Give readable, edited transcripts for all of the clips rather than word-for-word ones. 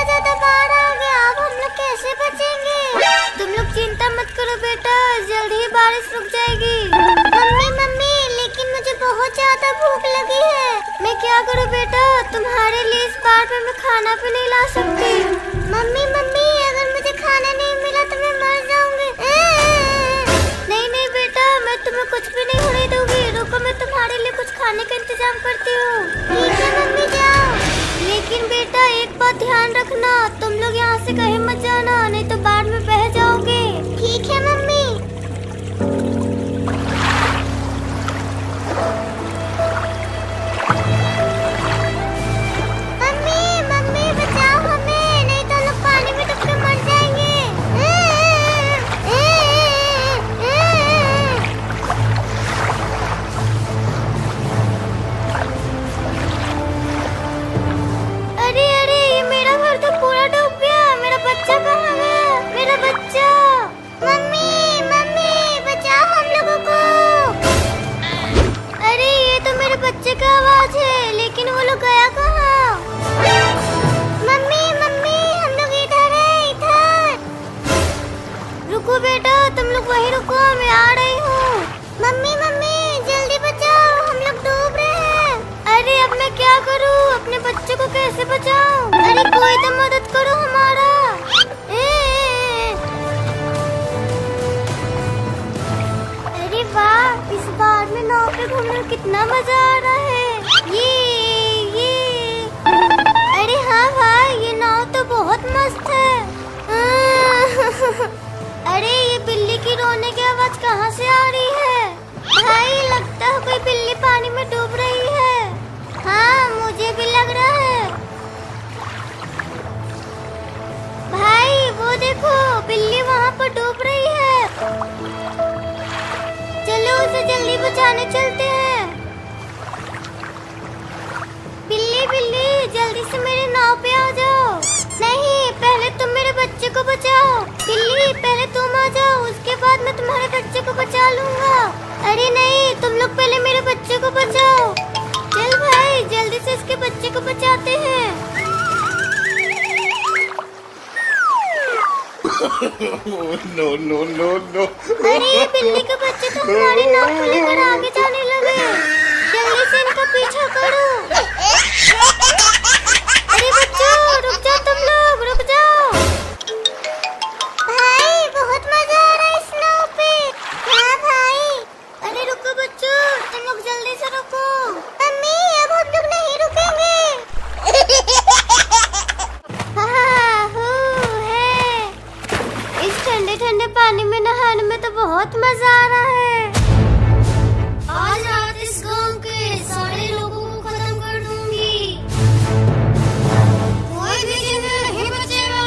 ज्यादा बाढ़ आ गया, अब हम लोग कैसे बचेंगे? तुम लोग चिंता मत करो बेटा, जल्द ही बारिश रुक जाएगी। मम्मी मम्मी, लेकिन मुझे बहुत ज्यादा भूख लगी है, मैं क्या करूं बेटा? तुम्हारे लिए इस बाढ़ में मैं खाना भी नहीं ला सकती। मम्मी मम्मी, अगर मुझे खाना नहीं मिला तो मैं मर जाऊंगी। नहीं नहीं बेटा, मैं तुम्हें कुछ भी नहीं होने दूंगी। रुको, मैं तुम्हारे लिए कुछ खाने का इंतजाम करती हूँ। ठीक है मम्मी, जाओ। लेकिन बेटा एक बात ध्यान रखना, तुम लोग यहाँ से कहीं मत जाना, नहीं तो बाढ़ में बह जाओगे। ठीक है मम्मी। मम्मी मम्मी, बचाओ हमें, नहीं तो लोग पानी में डूब के मर जाएंगे। अरे अरे, ये मेरा घर तो पूरा डूब गया। मेरा बच्चा कहाँ गया? मेरा बच्चा। मम्मी मम्मी, बचाओ हम लोगों को। अरे ये तो मेरे बच्चे का आवाज है, लेकिन वो लोग गया कहाँ? मम्मी मम्मी, हम लोग इधर है, इधर। रुको बेटा, तुम लोग वहीं रुको, मैं आ रही हूँ। मम्मी मम्मी, जल्दी बचाओ, हम लोग डूब रहे हैं। अरे अब मैं क्या करूँ? अपने बच्चे को कैसे बचाऊं? अरे कोई तो मदद करो हमारा। अरे वाह, इस बार में नाव पे घूमने में कितना मजा आ रहा है। ये अरे हाँ भाई, ये नाव तो बहुत मस्त है। अरे ये बिल्ली की रोने की आवाज कहाँ से आ रही है? भाई लगता है कोई बिल्ली पानी में डूब रही है। हाँ मुझे भी लग रहा है। भाई वो देखो, बिल्ली वहाँ पर डूब रही है। चलो उसे जल्दी बचाने चलते हैं। बिल्ली बिल्ली, जल्दी से मेरे नाव पे आ जाओ। नहीं, पहले तुम मेरे बच्चे को बचाओ। बिल्ली पहले तुम आ जाओ, उसके बाद मैं तुम्हारे बच्चे को बचा लूंगा। अरे नहीं, तुम लोग पहले मेरे बच्चे को बचाओ। चल भाई, जल्दी से इसके बच्चे को बचाते हैं। No no no no. अरे बिल्ली के बच्चे तो हमारी नाव को लेकर आगे जाने लगे। जल्दी से इनका पीछा करो। अरे बच्चों, रुक जाओ, तुम लोग रुक जाओ। भाई बहुत मजा आ रहा है इस नाव पे। हाँ भाई। अरे रुको बच्चों, तुम लोग जल्दी से रुको। मम्मी, अब हम लोग नहीं रुकेंगे। इस ठंडे ठंडे पानी में नहाने में तो बहुत मजा आ रहा है। आज रात इस गांव के सारे लोगों को खत्म कर दूंगी, कोई भी जिंदा नहीं बचेगा।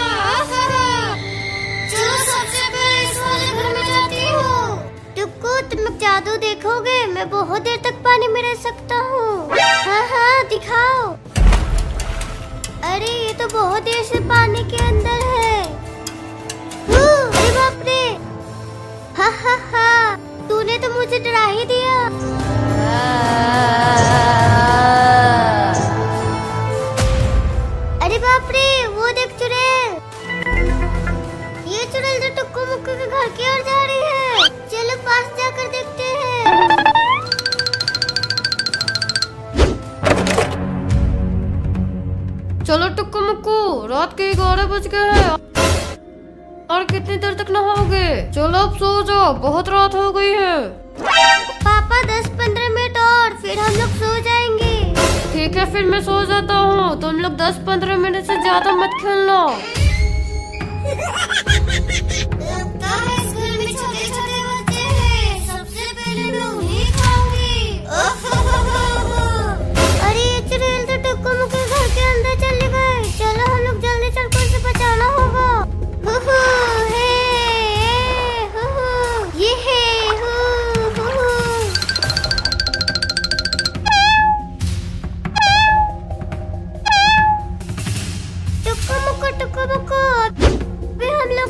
चलो सबसे पहले इस वाले घर में जाती हूँ। टुक्कू, तुम लोग जादू देखोगे? मैं बहुत देर तक पानी में रह सकता हूँ। हाँ हाँ दिखाओ। अरे ये तो बहुत देर से पानी के अंदर है। अरे बाप रे, हा हा हा, तूने तो मुझे डरा ही दिया। अरे बाप रे, वो देख चुड़ैल। ये चुड़ैल जो टुक्कू मुक्कू के घर की ओर जा रही है। चलो पास जाकर देखते हैं। चलो टुक्कू मुक्कू, रात के 11 बज गए हैं और कितनी देर तक नहाओगे? चलो अब सो जाओ, बहुत रात हो गई है। पापा 10-15 मिनट और, फिर हम लोग सो जाएंगे। ठीक है, फिर मैं सो जाता हूँ। तुम लोग 10-15 मिनट से ज्यादा मत खेलना। लगता है इस घर में छोटे छोटे बच्चे हैं। सबसे पहले मैं उन्हें खाऊंगी। अरे ये चुड़ैल तो टुक्कू मुक्कू घर के अंदर चले गए। चलो हम लोग जल्दी चलकर उसे बचाना होगा। ये है टुक्कू मुक्कू, अभी हम लोग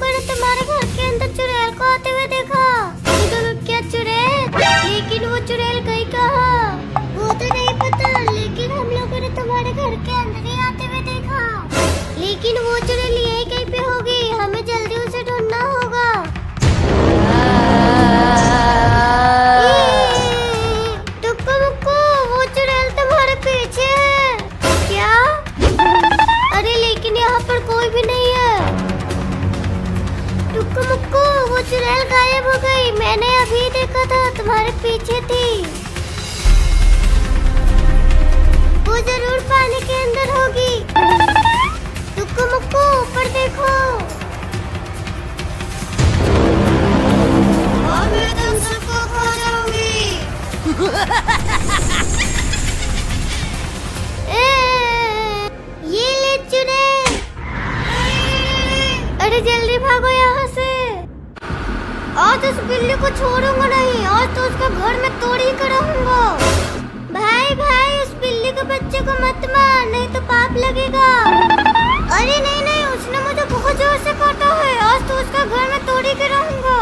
आज उस बिल्ली को छोड़ूंगा नहीं। आज तो उसका घर में तोड़ ही कर रहूंगा। भाई भाई उस बिल्ली के बच्चे को मत मार, नहीं तो पाप लगेगा। अरे नहीं नहीं, उसने मुझे बहुत जोर से काटा है। आज तो उसका घर में तोड़ ही कर रहूंगा।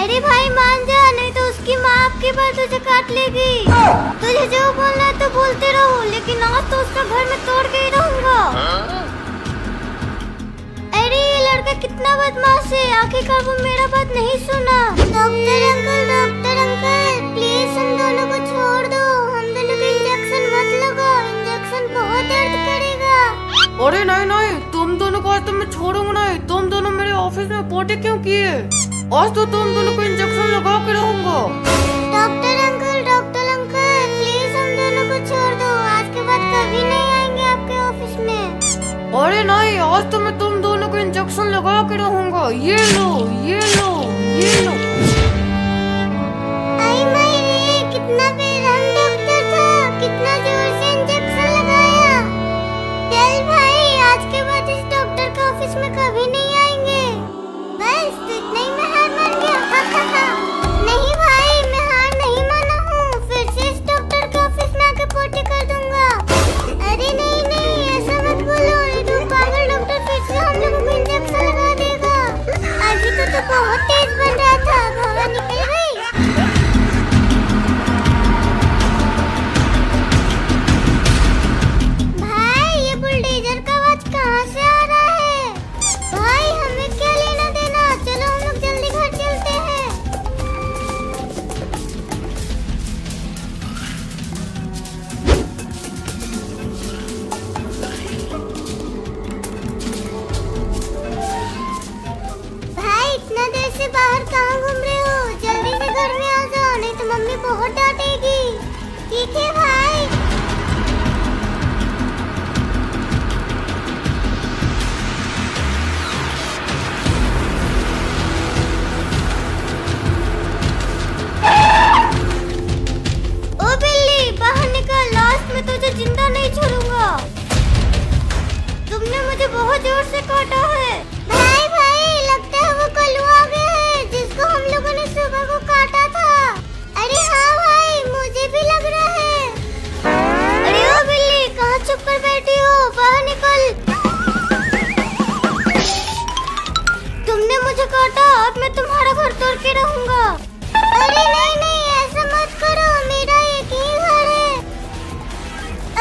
अरे भाई मान जा, नहीं तो उसकी माँ आपकी बार तुझे काट लेगी। तुझे जो बोलना है तो बोलते रहो, लेकिन आज तो उसका घर में तोड़ के ही रहूंगा। अरे ये लड़का कितना बदमाश है, आखिरकार वो मेरा बात नहीं सुना। डॉक्टर अंकल प्लीज हम दोनों को छोड़ दो। हम दोनों को इंजेक्शन मत लगाओ, इंजेक्शन बहुत दर्द करेगा। अरे नहीं नहीं, तुम दोनों को आज तो मैं छोड़ूंगा नहीं। तुम दोनों मेरे ऑफिस में पोटी क्यों किए? आज तो तुम दोनों को इंजेक्शन लगा के रहूंगा। डॉक्टर अंकल प्लीज हम दोनों को छोड़ दो। आज के बाद कभी नहीं आएंगे आपके ऑफिस में। अरे नहीं, आज तो मैं तुम दोनों को इंजेक्शन लगा के रहूंगा। ये लो ये लो ये लो। आई मायरे, कितना बेरहम डॉक्टर था, कितना जोर से इंजेक्शन लगाया। चल भाई, आज के बाद इस डॉक्टर के ऑफिस में कभी नहीं आएंगे। बस तो इतना ही मैं हार मान गया। नहीं भाई, मैं हार नहीं माना हूँ। फिर से इस डॉक्टर के ऑफिस में आके पोटी कर दूंगा। अरे नहीं नहीं, ऐसा मत बोलो, ये तो पागल डॉक्टर फिर से हम लोगों को इंजेक्शन लगा देगा। अभी तो बहुत तेज बन रहा था, हवा निकल गई। भाई ये बुलडोजर का आवाज कहाँ से आ रहा है? भाई हमें क्या लेना देना, चलो हम लोग जल्दी घर चलते हैं। भाई इतना देर से बाहर कहाँ घूम रहे हो? जल्दी से घर में आ जाओ, नहीं तो मम्मी बहुत डांटेगी। ठीक है भाई। ओ बिल्ली, बाहर निकल, लास्ट में तुझे जिंदा नहीं छोड़ूंगा। तुमने मुझे बहुत जोर से काटा है। भाई भाई, लगता है वो कल्लू आ गया है, जिसको हम लोगों ने सुबह को काटा था। अरे हाँ भाई, मुझे भी लग रहा है। अरे ओ बिल्ली, कहाँ चुप कर बैठी हो? बाहर निकल। तुमने मुझे काटा, अब मैं तुम्हारा घर तोड़ के रहूंगा। अरे नहीं नहीं, ऐसा मत करो, मेरा एक ही घर है।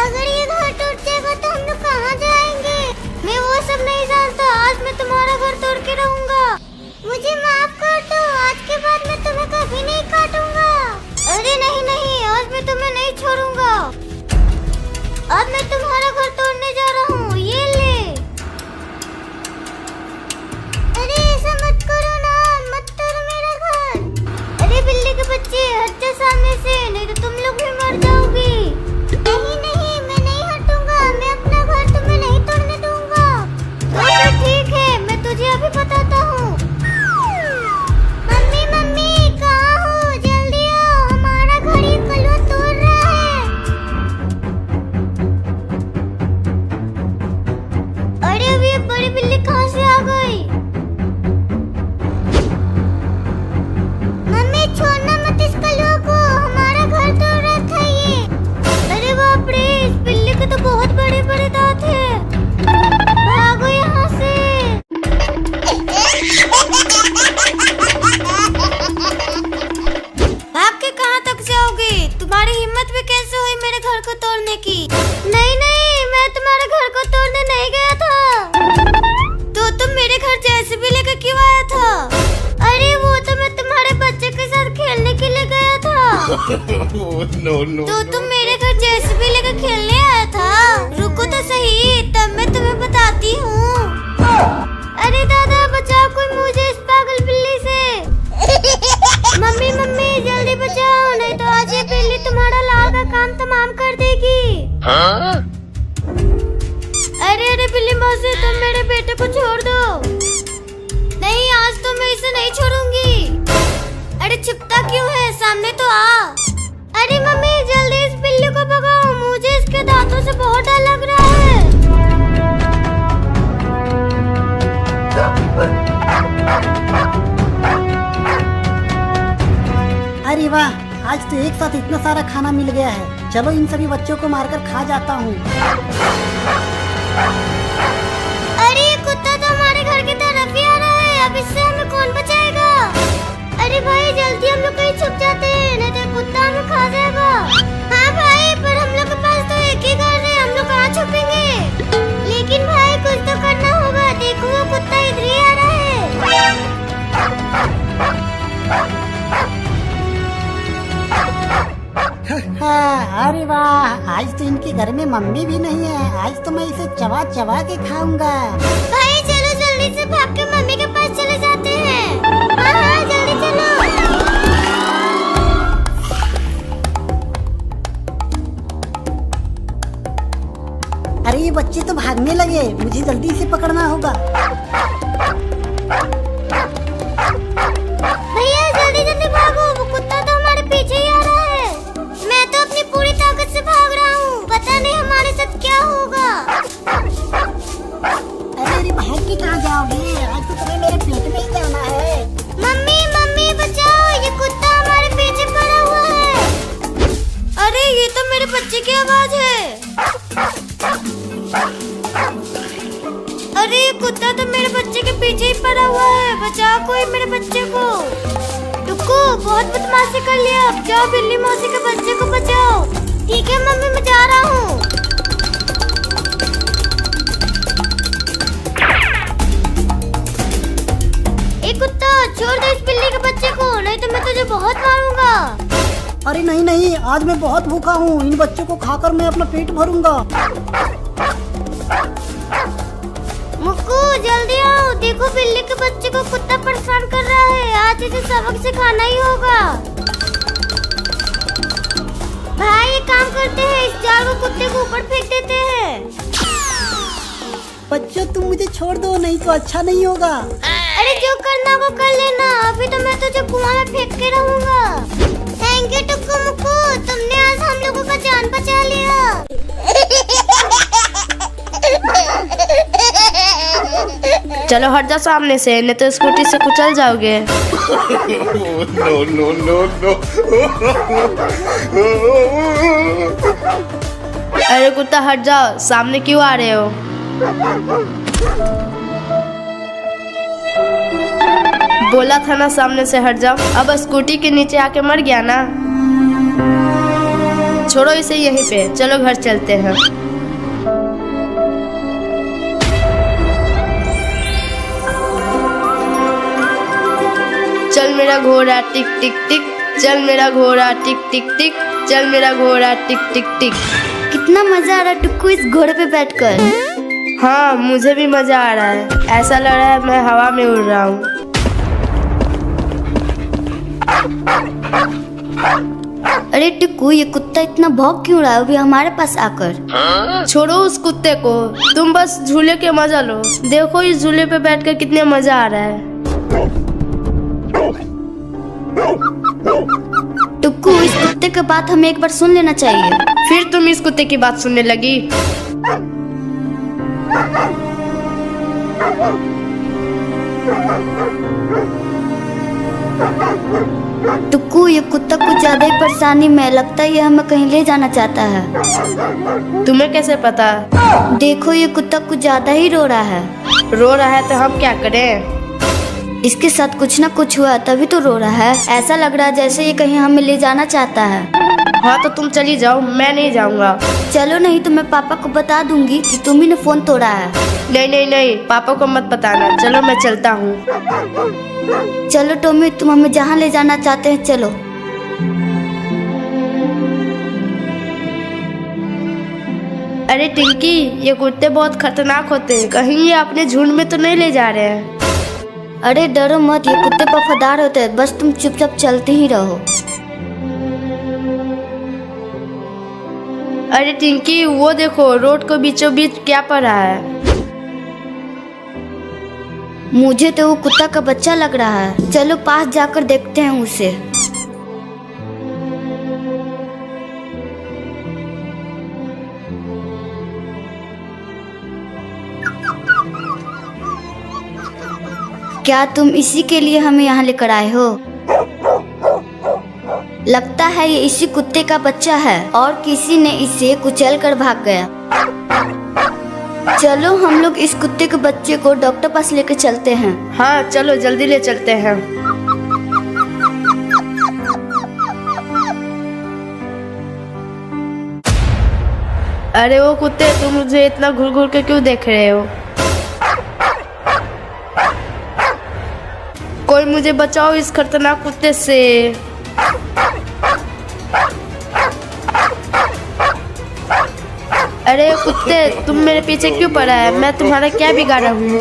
अगर ये घर टूट जाएगा तो हम लोग कहाँ जाएंगे? मैं वो सब नहीं जानता, आज मैं तुम्हारा घर तोड़ के रहूंगा। मुझे माफ कर दो, आज के बाद मैं तुम्हें कभी नहीं काटूंगा। अरे नहीं नहीं, आज मैं तुम्हें नहीं छोड़ूंगा। अब मैं तुम्हारा घर तोड़ने जा रहा हूँ, ये ले। अरे ऐसा मत करो ना, मत तोड़ो मेरा घर। अरे बिल्ली के बच्चे, हट जा सामने से, नहीं तो तुम लोग भी मर जाओगी। नहीं नहीं, मैं नहीं हटूंगा, मैं अपना घर तुम्हें नहीं तोड़ने दूंगा। तो फिर ठीक है, मैं तुझे अभी बताता हूँ। मम्मी मम्मी, कहाँ हो? जल्दी आओ, हमारा घर ये कलवा तोड़ रहा है। अरे अभी ये बड़ी बिल्ली कहाँ से आ गई? मम्मी छोड़ना मत इस कलवा को, हमारा घर तोड़ रहा था ये। अरे बाप रे, इस बिल्ली के तो बहुत बड़े बड़े दांत हैं। भागो यहाँ से। भाग के कहाँ तक जाओगे? तुम्हारी हिम्मत भी कैसे हुई मेरे घर को तोड़ने की? नहीं नहीं, मैं तुम्हारे घर को तोड़ने नहीं गया था। तो तुम मेरे घर जेसीबी लेकर क्यों आया था? अरे वो तो मैं तुम्हारे बच्चे के साथ खेलने के लिए गया था। no. तो तुम मेरे घर जेसीबी लेकर खेलने आया था? रुको तो सही, तब मैं तुम्हें बताती हूँ। अरे दादा बचाओ कोई मुझे इस पागल बिल्ली से। मम्मी मम्मी जल्दी बचाओ, नहीं तो आज ये बिल्ली तुम्हारा लाल का काम तमाम कर देगी। अरे अरे बिल्ली मौसी, तुम मेरे बेटे को छोड़ दो। नहीं, आज तो मैं इसे नहीं छोड़ूंगी। अरे छिपता क्यों है, सामने तो आ। अरे मम्मी जल्दी इस बिल्ली को भगाओ, मुझे इसके दांतों से बहुत डर लग रहा है। एक साथ इतना सारा खाना मिल गया है। चलो इन सभी बच्चों को मारकर खा जाता हूँ। अरे ये कुत्ता तो हमारे घर की तरफ ही आ रहा है। अब इससे हमें कौन बचाएगा? अरे भाई जल्दी हम लोग कहीं छुप जाते हैं, नहीं तो कुत्ता हमें खा जाएगा। हाँ भाई, पर हम लोग के पास तो एक ही घर है, हम लोग कहाँ छुपेंगे? लेकिन भाई कुछ तो करना होगा। देखो वो कुत्ता इधर ही आ रहा है। हाँ, अरे वाह, आज तो इनके घर में मम्मी भी नहीं है। आज तो मैं इसे चबा चबा के खाऊंगा। भाई चलो जल्दी से भाग के मम्मी के पास चले जाते हैं। हाँ हाँ जल्दी चलो। अरे ये बच्चे तो भागने लगे, मुझे जल्दी से पकड़ना होगा। भैया जल्दी जल्दी भागो, वो कुत्ता तो हमारे पीछे ही आ रहा है। मैं तो अपनी पूरी ताकत से भाग रहा हूँ, पता नहीं हमारे साथ क्या होगा। अरे भाग के कहाँ जाओगे? आज तो तुम्हें मेरे पेट में ही जाना है। मम्मी मम्मी बचाओ, ये कुत्ता हमारे पीछे पड़ा हुआ है। अरे ये तो मेरे बच्चे की आवाज है। अरे ये कुत्ता तो मेरे बच्चे के पीछे ही पड़ा हुआ है। बचाओ कोई मेरे बच्चे को। टुक्कू बहुत बदमाशी कर लिया, अब जाओ बिल्ली मौसी के बच्चे को बचाओ। ठीक है मम्मी, मैं जा रहा हूँ। ए कुत्ता, छोड़ दे इस बिल्ली के बच्चे को, नहीं तो मैं तुझे बहुत मारूंगा। अरे नहीं नहीं, आज मैं बहुत भूखा हूँ। इन बच्चों को खाकर मैं अपना पेट भरूंगा। मुक्कू जल्दी आओ, देखो बिल्ली के बच्चे को कुत्ता परेशान कर रहा है। आज इसे सबक सिखाना ही होगा। भाई एक काम करते हैं, इस जाल को कुत्ते को ऊपर फेंक देते हैं। बच्चों तुम मुझे छोड़ दो, नहीं तो अच्छा नहीं होगा। अरे जो करना वो कर लेना, अभी तो मैं तुझे कुआं में फेंक के रहूंगा। थैंक यू टुक्कू मुक्कू, तुमने आज हम लोगों का जान बचा लिया। चलो हट जाओ सामने से, नहीं तो स्कूटी से कुचल जाओगे। no, no, no, no. अरे कुत्ता हट जाओ, सामने क्यों आ रहे हो? बोला था ना सामने से हट जाओ। अब स्कूटी के नीचे आके मर गया ना। छोड़ो इसे यहीं पे, चलो घर चलते हैं। चल मेरा घोड़ा टिक टिक टिक, चल मेरा घोड़ा टिक टिक टिक, चल मेरा घोड़ा टिक टिक टिक। कितना मजा आ रहा है टुक्कू इस घोड़े पे बैठकर। हाँ मुझे भी मजा आ रहा है, ऐसा लग रहा है मैं हवा में उड़ रहा हूँ। अरे टुक्कू, ये कुत्ता इतना भौंक क्यों रहा है अभी हमारे पास आकर? छोड़ो उस कुत्ते को, तुम बस झूले के मजा लो। देखो इस झूले पे बैठकर कितने मजा आ रहा है। टुक्कू, इस कुत्ते की बात हमें एक बार सुन लेना चाहिए। फिर तुम इस कुत्ते की बात सुनने लगी? टुक्कू, ये कुत्ता कुछ ज्यादा ही परेशानी में लगता है, ये हमें कहीं ले जाना चाहता है। तुम्हें कैसे पता? देखो ये कुत्ता कुछ ज्यादा ही रो रहा है। रो रहा है तो हम क्या करें? इसके साथ कुछ ना कुछ हुआ तभी तो रो रहा है। ऐसा लग रहा है जैसे ये कहीं हमें ले जाना चाहता है। हाँ तो तुम चली जाओ, मैं नहीं जाऊंगा। चलो, नहीं तो मैं पापा को बता दूंगी कि तुम ही ने फोन तोड़ा है। नहीं नहीं नहीं, पापा को मत बताना। चलो मैं चलता हूँ। चलो टॉमी, तुम हमें जहाँ ले जाना चाहते हैं चलो। अरे टिंकी, ये कुत्ते बहुत खतरनाक होते हैं, कहीं ये अपने झुंड में तो नहीं ले जा रहे हैं? अरे डरो मत, ये कुत्ते वफादार होते हैं, बस तुम चुपचाप चलते ही रहो। अरे टिंकी, वो देखो रोड को बीचों बीच क्या पड़ा है। मुझे तो वो कुत्ता का बच्चा लग रहा है। चलो पास जाकर देखते हैं उसे। क्या तुम इसी के लिए हमें यहाँ लेकर आए हो? लगता है ये इसी कुत्ते का बच्चा है और किसी ने इसे कुचल कर भाग गया। चलो हम लोग इस कुत्ते के बच्चे को डॉक्टर पास लेके चलते हैं। हाँ चलो जल्दी ले चलते हैं। अरे वो कुत्ते, तुम मुझे इतना घूर घूर के क्यों देख रहे हो? कोई मुझे बचाओ इस खतरनाक कुत्ते से। अरे कुत्ते, तुम मेरे पीछे क्यों पड़ा है? मैं तुम्हारा क्या बिगाड़ा हूँ?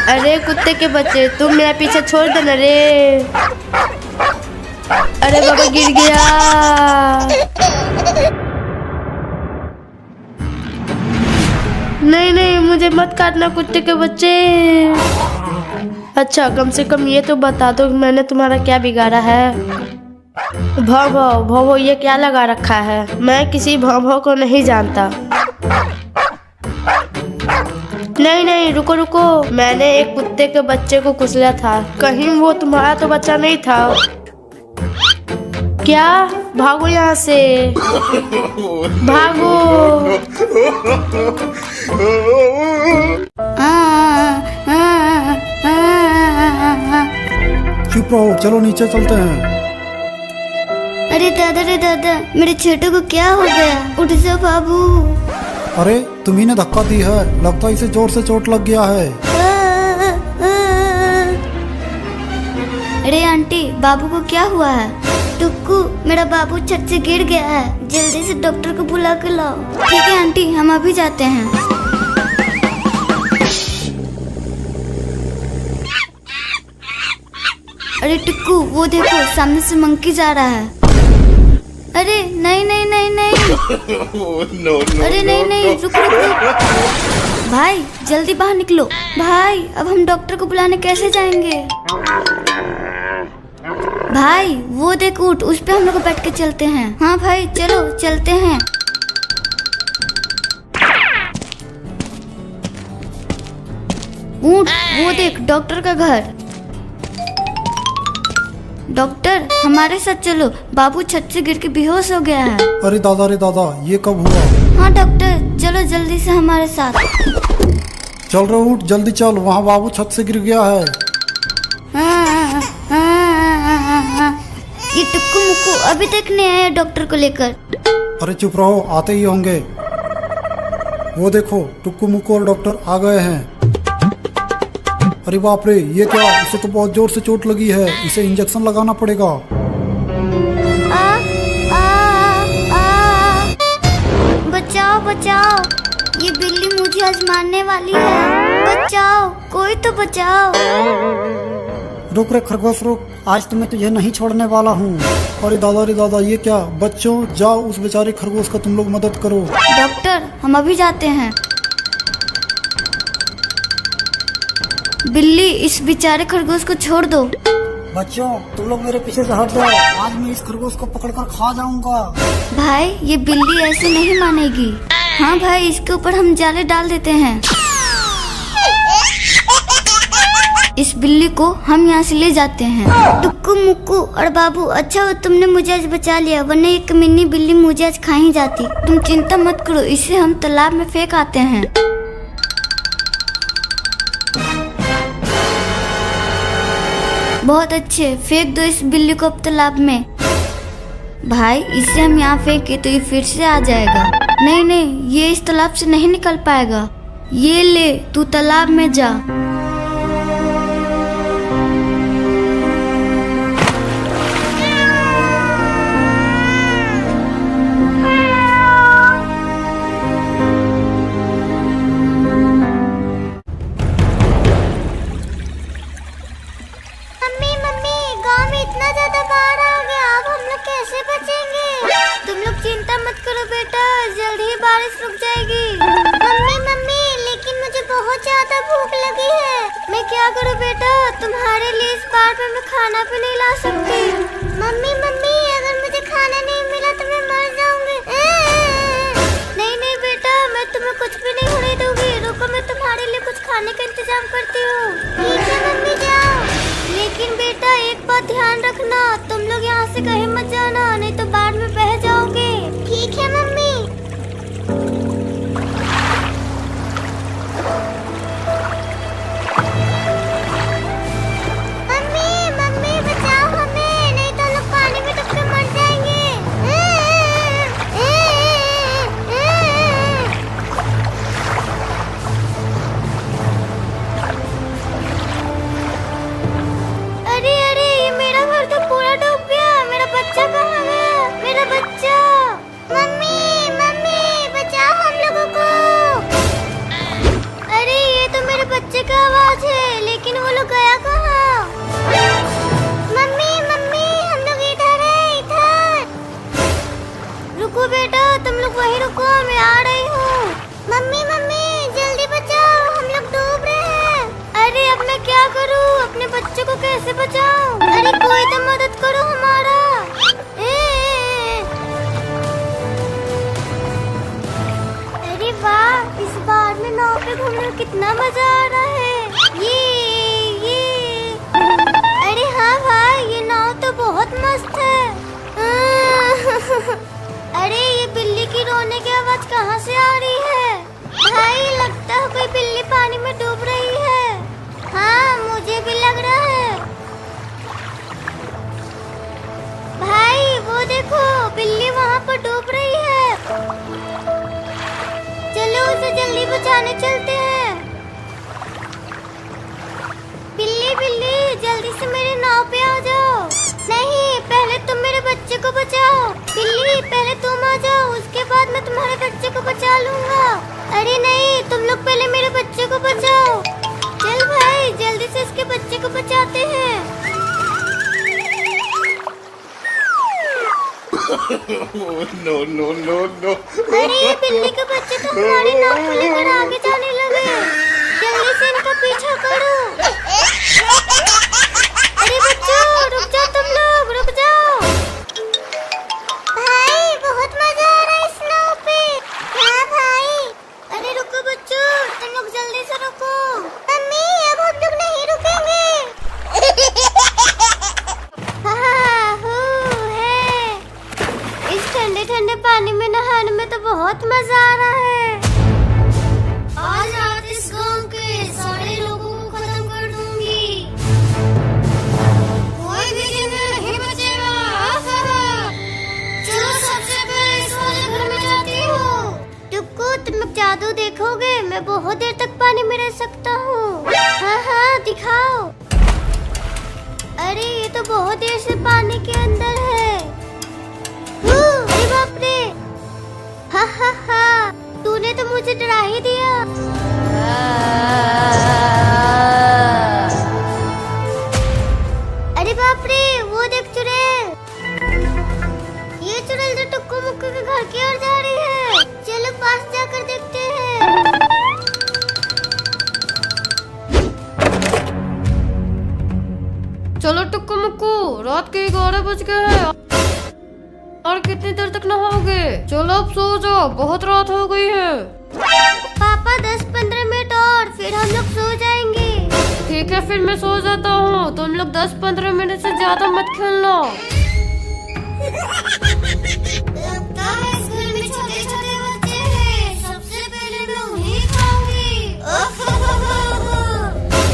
अरे कुत्ते के बच्चे, तुम मेरा पीछे छोड़ देना रे। अरे बाबा गिर गया। नहीं नहीं, मुझे मत काटना कुत्ते के बच्चे। अच्छा कम से कम ये तो बता दो मैंने तुम्हारा क्या बिगाड़ा है। भाव भाव भाव, ये क्या लगा रखा है? मैं किसी भाव भाव को नहीं जानता। नहीं नहीं, रुको रुको, मैंने एक कुत्ते के बच्चे को कुचला था। कहीं वो तुम्हारा तो बच्चा नहीं था क्या? भागो यहाँ से, भागो। चुप रहो, चलो नीचे चलते हैं। अरे दादा, मेरे छोटू को क्या हो गया? उठ जाओ बाबू। अरे तुम्ही ने धक्का दी है, लगता है इसे जोर से चोट लग गया है। अरे आंटी, बाबू को क्या हुआ है? टुक्कू, मेरा बाबू छत से गिर गया है, जल्दी से डॉक्टर को बुला के लाओ। ठीक है आंटी, हम अभी जाते हैं। अरे टुक्कू, वो देखो सामने से मंकी जा रहा है। अरे नहीं नहीं नहीं नहीं। अरे नहीं नहीं, रुक रुक रुक। भाई जल्दी बाहर निकलो। भाई अब हम डॉक्टर को बुलाने कैसे जाएंगे? भाई वो देख ऊँट, उस पे हम लोग बैठ के चलते हैं। हाँ भाई चलो चलते हैं। ऊँट, वो देख डॉक्टर का घर। डॉक्टर हमारे साथ चलो, बाबू छत से गिर के बेहोश हो गया है। अरे दादा, ये कब हुआ? हाँ डॉक्टर, चलो जल्दी से हमारे साथ। चल रहे उठ, जल्दी चल, वहाँ बाबू छत से गिर गया है। ये टुक्कू मुक्कू अभी तक नहीं आया डॉक्टर को लेकर। अरे चुप रहो, आते ही होंगे। वो देखो टुक्कू मुक्कू और डॉक्टर आ गए हैं। अरे बाप रे, ये क्या? इसे तो बहुत जोर से चोट लगी है, इसे इंजेक्शन लगाना पड़ेगा। बचाओ बचाओ, ये बिल्ली मुझे आज मारने वाली है। बचाओ, कोई तो बचाओ। रुक रे खरगोश रुक, आज तो मैं तुझे नहीं छोड़ने वाला हूँ। अरे दादा, ये क्या? बच्चों जाओ, उस बेचारे खरगोश का तुम लोग मदद करो। डॉक्टर हम अभी जाते हैं। बिल्ली, इस बेचारे खरगोश को छोड़ दो। बच्चों तुम लोग मेरे पीछे से हट जाओ, आज मैं इस खरगोश को पकड़कर खा जाऊंगा। भाई ये बिल्ली ऐसे नहीं मानेगी। हाँ भाई, इसके ऊपर हम जाले डाल देते हैं। इस बिल्ली को हम यहाँ से ले जाते हैं। टुक्कू मुक्कू और बाबू, अच्छा हो तुमने मुझे आज बचा लिया, वरना ये कमीनी बिल्ली मुझे आज खा ही जाती। तुम चिंता मत करो, इसे हम तालाब में फेंक आते हैं। बहुत अच्छे, फेंक दो इस बिल्ली को अब तालाब में। भाई इसे हम यहाँ फेंके तो ये फिर से आ जाएगा। नहीं नहीं, ये इस तालाब से नहीं निकल पाएगा। ये ले, तू तालाब में जा। करो बेटा, तुम्हारे लिए इस बार में मैं खाना भी नहीं ला सकती। मम्मी मम्मी, अगर मुझे खाना नहीं मिला तो मैं मर जाऊंगी। नहीं नहीं बेटा, मैं तुम्हें कुछ भी नहीं होने दूंगी। रुको, मैं तुम्हारे लिए कुछ खाने का इंतजाम करती हूँ। ठीक है मम्मी, जाओ। लेकिन कैसे बचाऊं? अरे कोई तो मदद करो हमारा। अरे वाह, इस बार में नाव पे घूमने में कितना मजा आ रहा है। ये अरे हाँ भाई, ये नाव तो बहुत मस्त है। अरे ये बिल्ली की रोने की आवाज कहाँ से आ रही है? भाई लगता है कोई बिल्ली पानी में डूब रही है। हाँ मुझे भी लग रहा है। भाई वो देखो, बिल्ली वहाँ पर डूब रही है। चलो उसे जल्दी बचाने चलते हैं। बिल्ली बिल्ली जल्दी से मेरे नाव पे आ जाओ। नहीं, पहले तुम मेरे बच्चे को बचाओ। बिल्ली पहले तुम आ जाओ, उसके बाद मैं तुम्हारे बच्चे को बचा लूंगा। अरे नहीं, तुम लोग पहले मेरे बच्चे को बचाओ। चल भाई जल्दी से इसके बच्चे को बचाते हैं। No, no, no, no. अरे ये बिल्ली के बच्चे तो हमारी नाव को लेकर आगे जाने लगे। जल्दी से इनका पीछा करो। अरे बच्चों रुक जाओ, तुम लोग रुक जाओ। भाई बहुत मजा आ रहा है इस नाव पे। हाँ भाई। अरे रुको बच्चों, तुम लोग जल्दी से रुको। मम्मी अब हम लोग नहीं रुकेंगे। इस ठंडे ठंडे पानी में नहाने में तो बहुत मजा आ रहा है। आज रात इस गांव के सारे लोगों को खत्म कर दूंगी। कोई भी जिंदा नहीं बचेगा। चलो सबसे पहले इस वाले घर में जाती हूँ। टुक्कू तुम लोग जादू देखोगे? मैं बहुत देर तक पानी में रह सकता हूँ। हाँ हाँ दिखाओ। अरे ये तो बहुत देर से पानी के अंदर है। अरे बाप रे, हा हा हा, तूने तो मुझे डरा ही दिया। अरे बाप रे, वो देख चुड़ैल। ये चुड़ैल जो टुक्कू मुक्कू के घर की ओर जा रही है। चलो पास जाकर देखते हैं। चलो टुक्कू मुक्कू, रात के 11 बज गए हैं और कितनी देर तक नहाओगे? चलो अब सो जाओ, बहुत रात हो गई है। पापा 10-15 मिनट और फिर हम लोग सो जाएंगे। ठीक है फिर मैं सो जाता हूँ। तुम लोग 10-15 मिनट से ज्यादा मत खेलना। लगता है इस घर में छोटे छोटे बच्चे हैं। सबसे पहले मैं उन्हें खाऊंगी।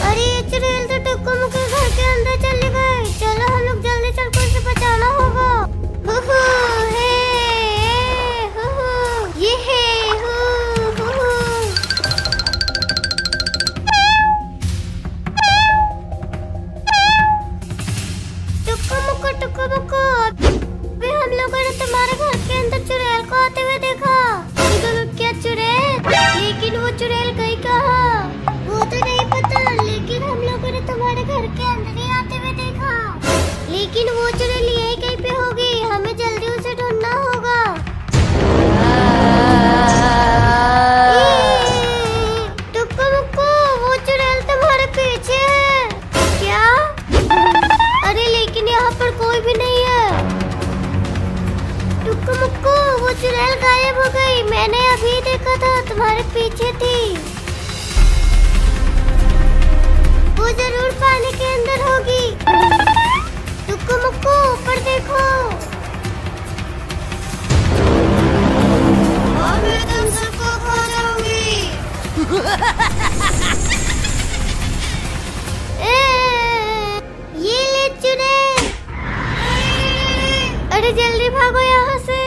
अरे ये चुड़ैल तो टुक्कू मुक्कू के घर के अंदर चले गए। चलो हम लोग जल्दी चलकर उसे बचाना होगा। अभी हम लोगों ने तुम्हारे घर के अंदर चुड़ैल को आते हुए देखा। क्या चुड़ैल? लेकिन वो चुड़ैल गई कहाँ? वो तो नहीं पता, लेकिन हम लोगों ने तुम्हारे घर के अंदर ही आते हुए देखा। लेकिन वो चुड़ैल यही कहीं पे होगी। हमें जल्दी उसे ढूंढना होगा। टुक्कू मुक्कू, वो चुड़ैल तुम्हारे पीछे है क्या? अरे लेकिन यहाँ पर कोई भी नहीं है। टुक्कू मुक्कू, वो चुड़ैल गायब हो गई। मैंने अभी देखा था, तुम्हारे पीछे थी। वो जरूर पानी के अंदर होगी। टुक्कू मुक्कू ऊपर देखो। और मैं तुम सबको खा जाऊंगी। ये ले चुड़ैल। अरे जल्दी भागो यहाँ से।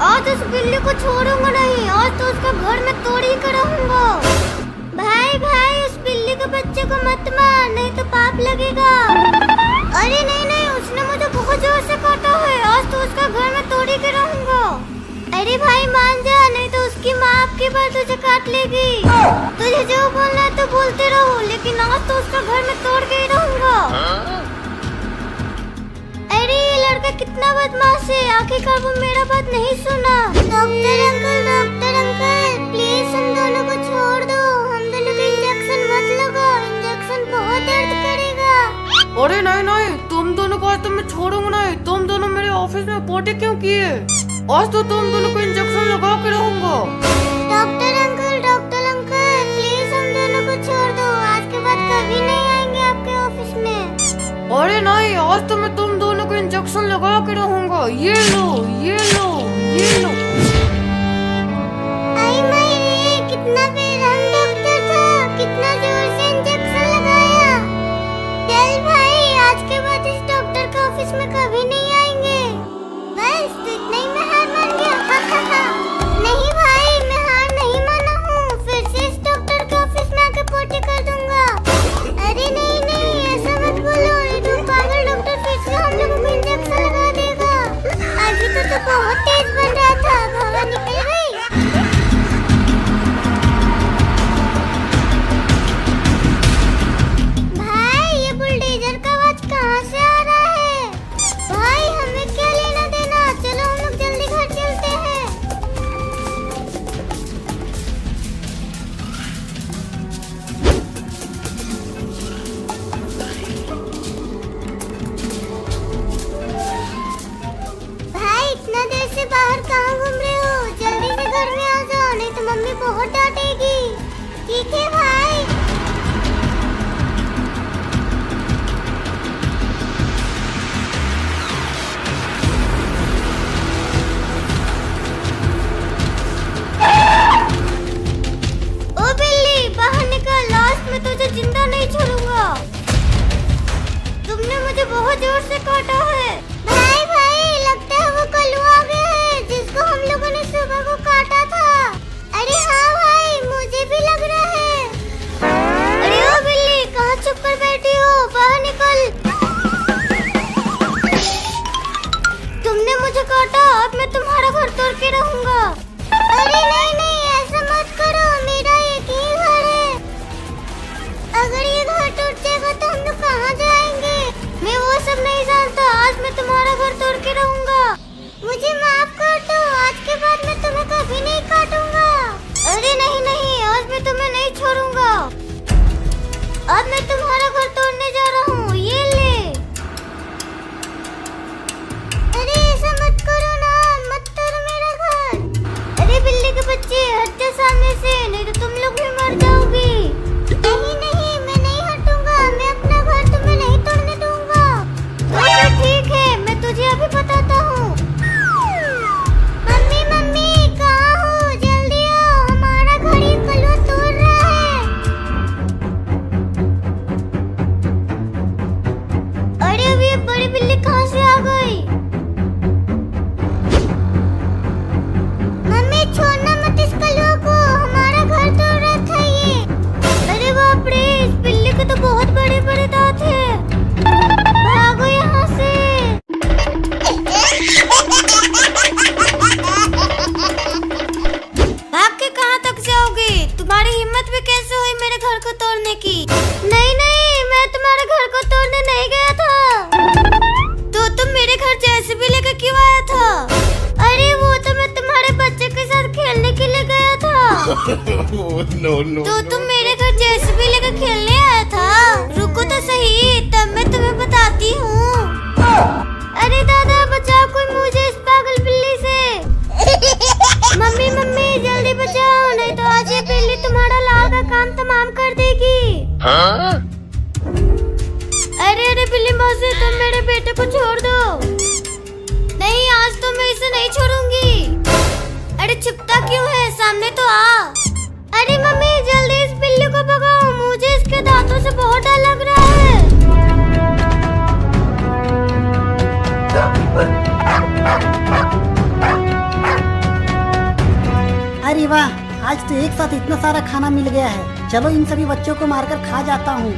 आज उस बिल्ली को छोड़ूंगा नहीं। आज तो उसका घर में तोड़ ही कर रहूंगा। भाई भाई, उस बिल्ली के बच्चे को मत मार, नहीं तो पाप लगेगा। अरे नहीं नहीं, उसने मुझे बहुत जोर से काटा है। आज तो उसका घर में तोड़ ही कर रहूंगा। अरे भाई मान जा, नहीं तो उसकी माँ आपके बार तुझे काट लेगी। तुझे जो बोलना है तो बोलते रहो, लेकिन आज तो उसका घर में तोड़ के ही रहूंगा। अरे ये लड़का कितना बदमाश है। आखिरकार वो मेरा बात नहीं सुना। डॉक्टर अंकल प्लीज हम दोनों को छोड़ दो। हम दोनों को इंजेक्शन मत लगाओ। इंजेक्शन बहुत दर्द करेगा। अरे नहीं नहीं, तुम दोनों को आज तो मैं छोड़ूंगा नहीं। तुम दोनों मेरे ऑफिस में पोटी क्यों किए? आज तो तुम दोनों को इंजेक्शन लगा के रहूंगा। डॉक्टर अंकल प्लीज हम दोनों को छोड़ दो। आज के बाद कभी नहीं आएंगे आपके ऑफिस में। अरे नहीं, आज तो मैं तुम दोनों को इंजेक्शन लगा के रहूंगा। ये लो ये लो ये लो। आई माई, कितना बेरहम डॉक्टर था, कितना जोर से इंजेक्शन लगाया। चल भाई, आज के बाद इस डॉक्टर के ऑफिस में कभी नहीं आएंगे। बस तो इतना ही मैं हार मान गया। नहीं भाई, मैं हार नहीं माना हूँ। फिर से इस डॉक्टर के ऑफिस में आके पोटी कर दूंगा। अरे नहीं नहीं, ऐसा मत बोलो। ये तो पागल डॉक्टर फिर से हम लोगों को इंजेक्शन लगा देगा। अभी तो बहुत तेज बन रहा था, हवा निकल गई। भाई, ये बुलडोजर का आवाज कहाँ से आ रहा है? भाई, हमें क्या लेना देना? चलो हम लोग जल्दी घर चलते हैं। भाई, इतना देर से बाहर कहाँ घूम रहे हो? जल्दी से घर में आ जाओ, नहीं तो मम्मी बहुत डांटेगी। ठीक है भाई। ओ बिल्ली, बाहर निकल। लास्ट में तुझे जिंदा नहीं छोड़ूंगा। तुमने मुझे बहुत जोर से काटा है। भाई भाई, लगता है वो कल्लू आ गया है जिसको हम लोगों ने सुबह को काटा था। अरे हाँ भाई, मुझे भी लग रहा है। अरे ओ बिल्ली, कहाँ छुप कर बैठी हो? बाहर निकल। तुमने मुझे काटा, अब मैं तुम्हारा घर तोड़ के रहूंगा। अरे नहीं नहीं, ऐसा मत करो। मेरा एक ही घर है। अगर ये घर टूट जाएगा तो हम लोग कहाँ जाएंगे? मैं वो सब नहीं जानता। आज मैं तुम्हारा घर तोड़ के रहूंगा। मुझे माफ कर दो। आज के बाद मैं तुम्हें कभी नहीं काटूंगा। अरे नहीं नहीं, आज मैं तुम्हें नहीं छोड़ूंगा। अब मैं तुम्हारा घर तोड़ने जा रहा हूँ। ये ले। अरे ऐसा मत करो ना, मत तोड़ो मेरा घर। अरे बिल्ली के बच्चे, हट जा सामने से, नहीं तो तुम लोग भी मर जाओगी। नहीं नहीं, मैं नहीं हटूंगा। मैं अपना घर तुम्हें नहीं तोड़ने दूंगा। तो ठीक है, मैं तुझे अभी बताता हूँ। मम्मी मम्मी, कहाँ हो? जल्दी आओ, हमारा घर ये कलवा तोड़ रहा है। अरे अब ये बड़ी बिल्ली कहाँ से आ गई? मम्मी, छोड़ना मत इस कलवा को, हमारा घर तोड़ रहा था ये। अरे बाप रे, इस बिल्ली के तो बहुत बड़े बड़े दांत हैं। भागो यहाँ से। भाग के कहाँ तक जाओगे? तुम्हारी हिम्मत भी कैसे हुई मेरे घर को तोड़ने की? नहीं नहीं, मैं तुम्हारे घर को तोड़ने नहीं गया था। तो तुम मेरे घर जेसीबी लेकर क्यों आया था? अरे वो तो मैं तुम्हारे बच्चे के साथ खेलने के लिए गया था। no. तो तुम मेरे घर जेसीबी लेकर खेलने आया था? रुको तो सही, तब मैं तुम्हें बताती हूँ। अरे दादा, बचाओ कोई मुझे इस पागल बिल्ली से। मम्मी मम्मी, जल्दी बचाओ, नहीं तो आज ये बिल्ली तुम्हारा लाल का काम तमाम कर देगी। अरे अरे बिल्ली मौसी, तुम मेरे बेटे को छोड़ दो। नहीं, आज तो मैं इसे नहीं छोड़ूंगी। अरे छुपता क्यों है? सामने तो आ। अरे मम्मी, जल्दी इस बिल्ली को भगाओ, मुझे इसके दांतों से बहुत डर लग रहा है। अरे वाह, आज तो एक साथ इतना सारा खाना मिल गया है। चलो इन सभी बच्चों को मारकर खा जाता हूँ।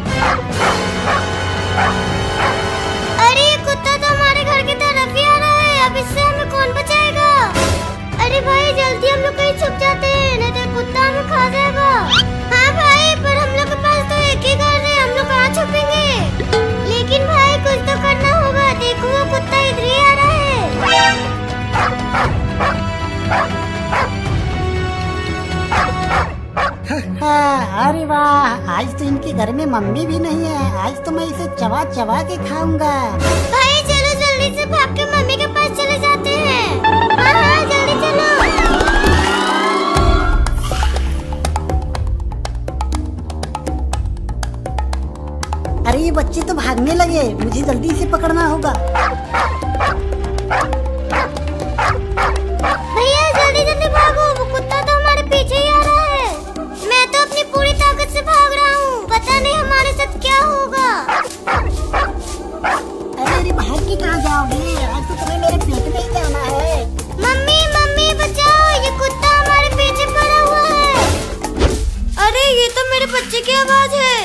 अरे ये कुत्ता तो हमारे घर की तरफ ही आ रहा है। अब इससे हमें कौन बचाएगा? अरे भाई, जल्दी हम लोग कहीं छुप जाते हैं, नहीं तो कुत्ता हमें खा जाएगा। हाँ भाई, पर हम लोग के पास तो एक ही घर है, हम लोग कहाँ छुपेंगे? लेकिन भाई, कुछ तो करना होगा। देखो, वो कुत्ता इधर ही आ रहा है। अरे वाह, आज तो इनके घर में मम्मी भी नहीं है, आज तो मैं इसे चबा चबा के खाऊंगा। भाई चलो जल्दी से भाग के मम्मी के पास चले जाते हैं। हाँ जल्दी चलो। अरे ये बच्चे तो भागने लगे, मुझे जल्दी से पकड़ना होगा। भैया जल्दी जल्दी भागो, वो कुत्ता तो हमारे पीछे ही आ रहा है। मैं तो अपनी पूरी ताकत से भाग रहा हूँ, पता नहीं हमारे साथ क्या होगा। अरे भाग के कहाँ जाओगे, आज तो तुम्हें मेरे पेट में ही जाना है। मम्मी मम्मी बचाओ, ये कुत्ता हमारे पीछे पड़ा हुआ है। अरे ये तो मेरे बच्चे की आवाज है।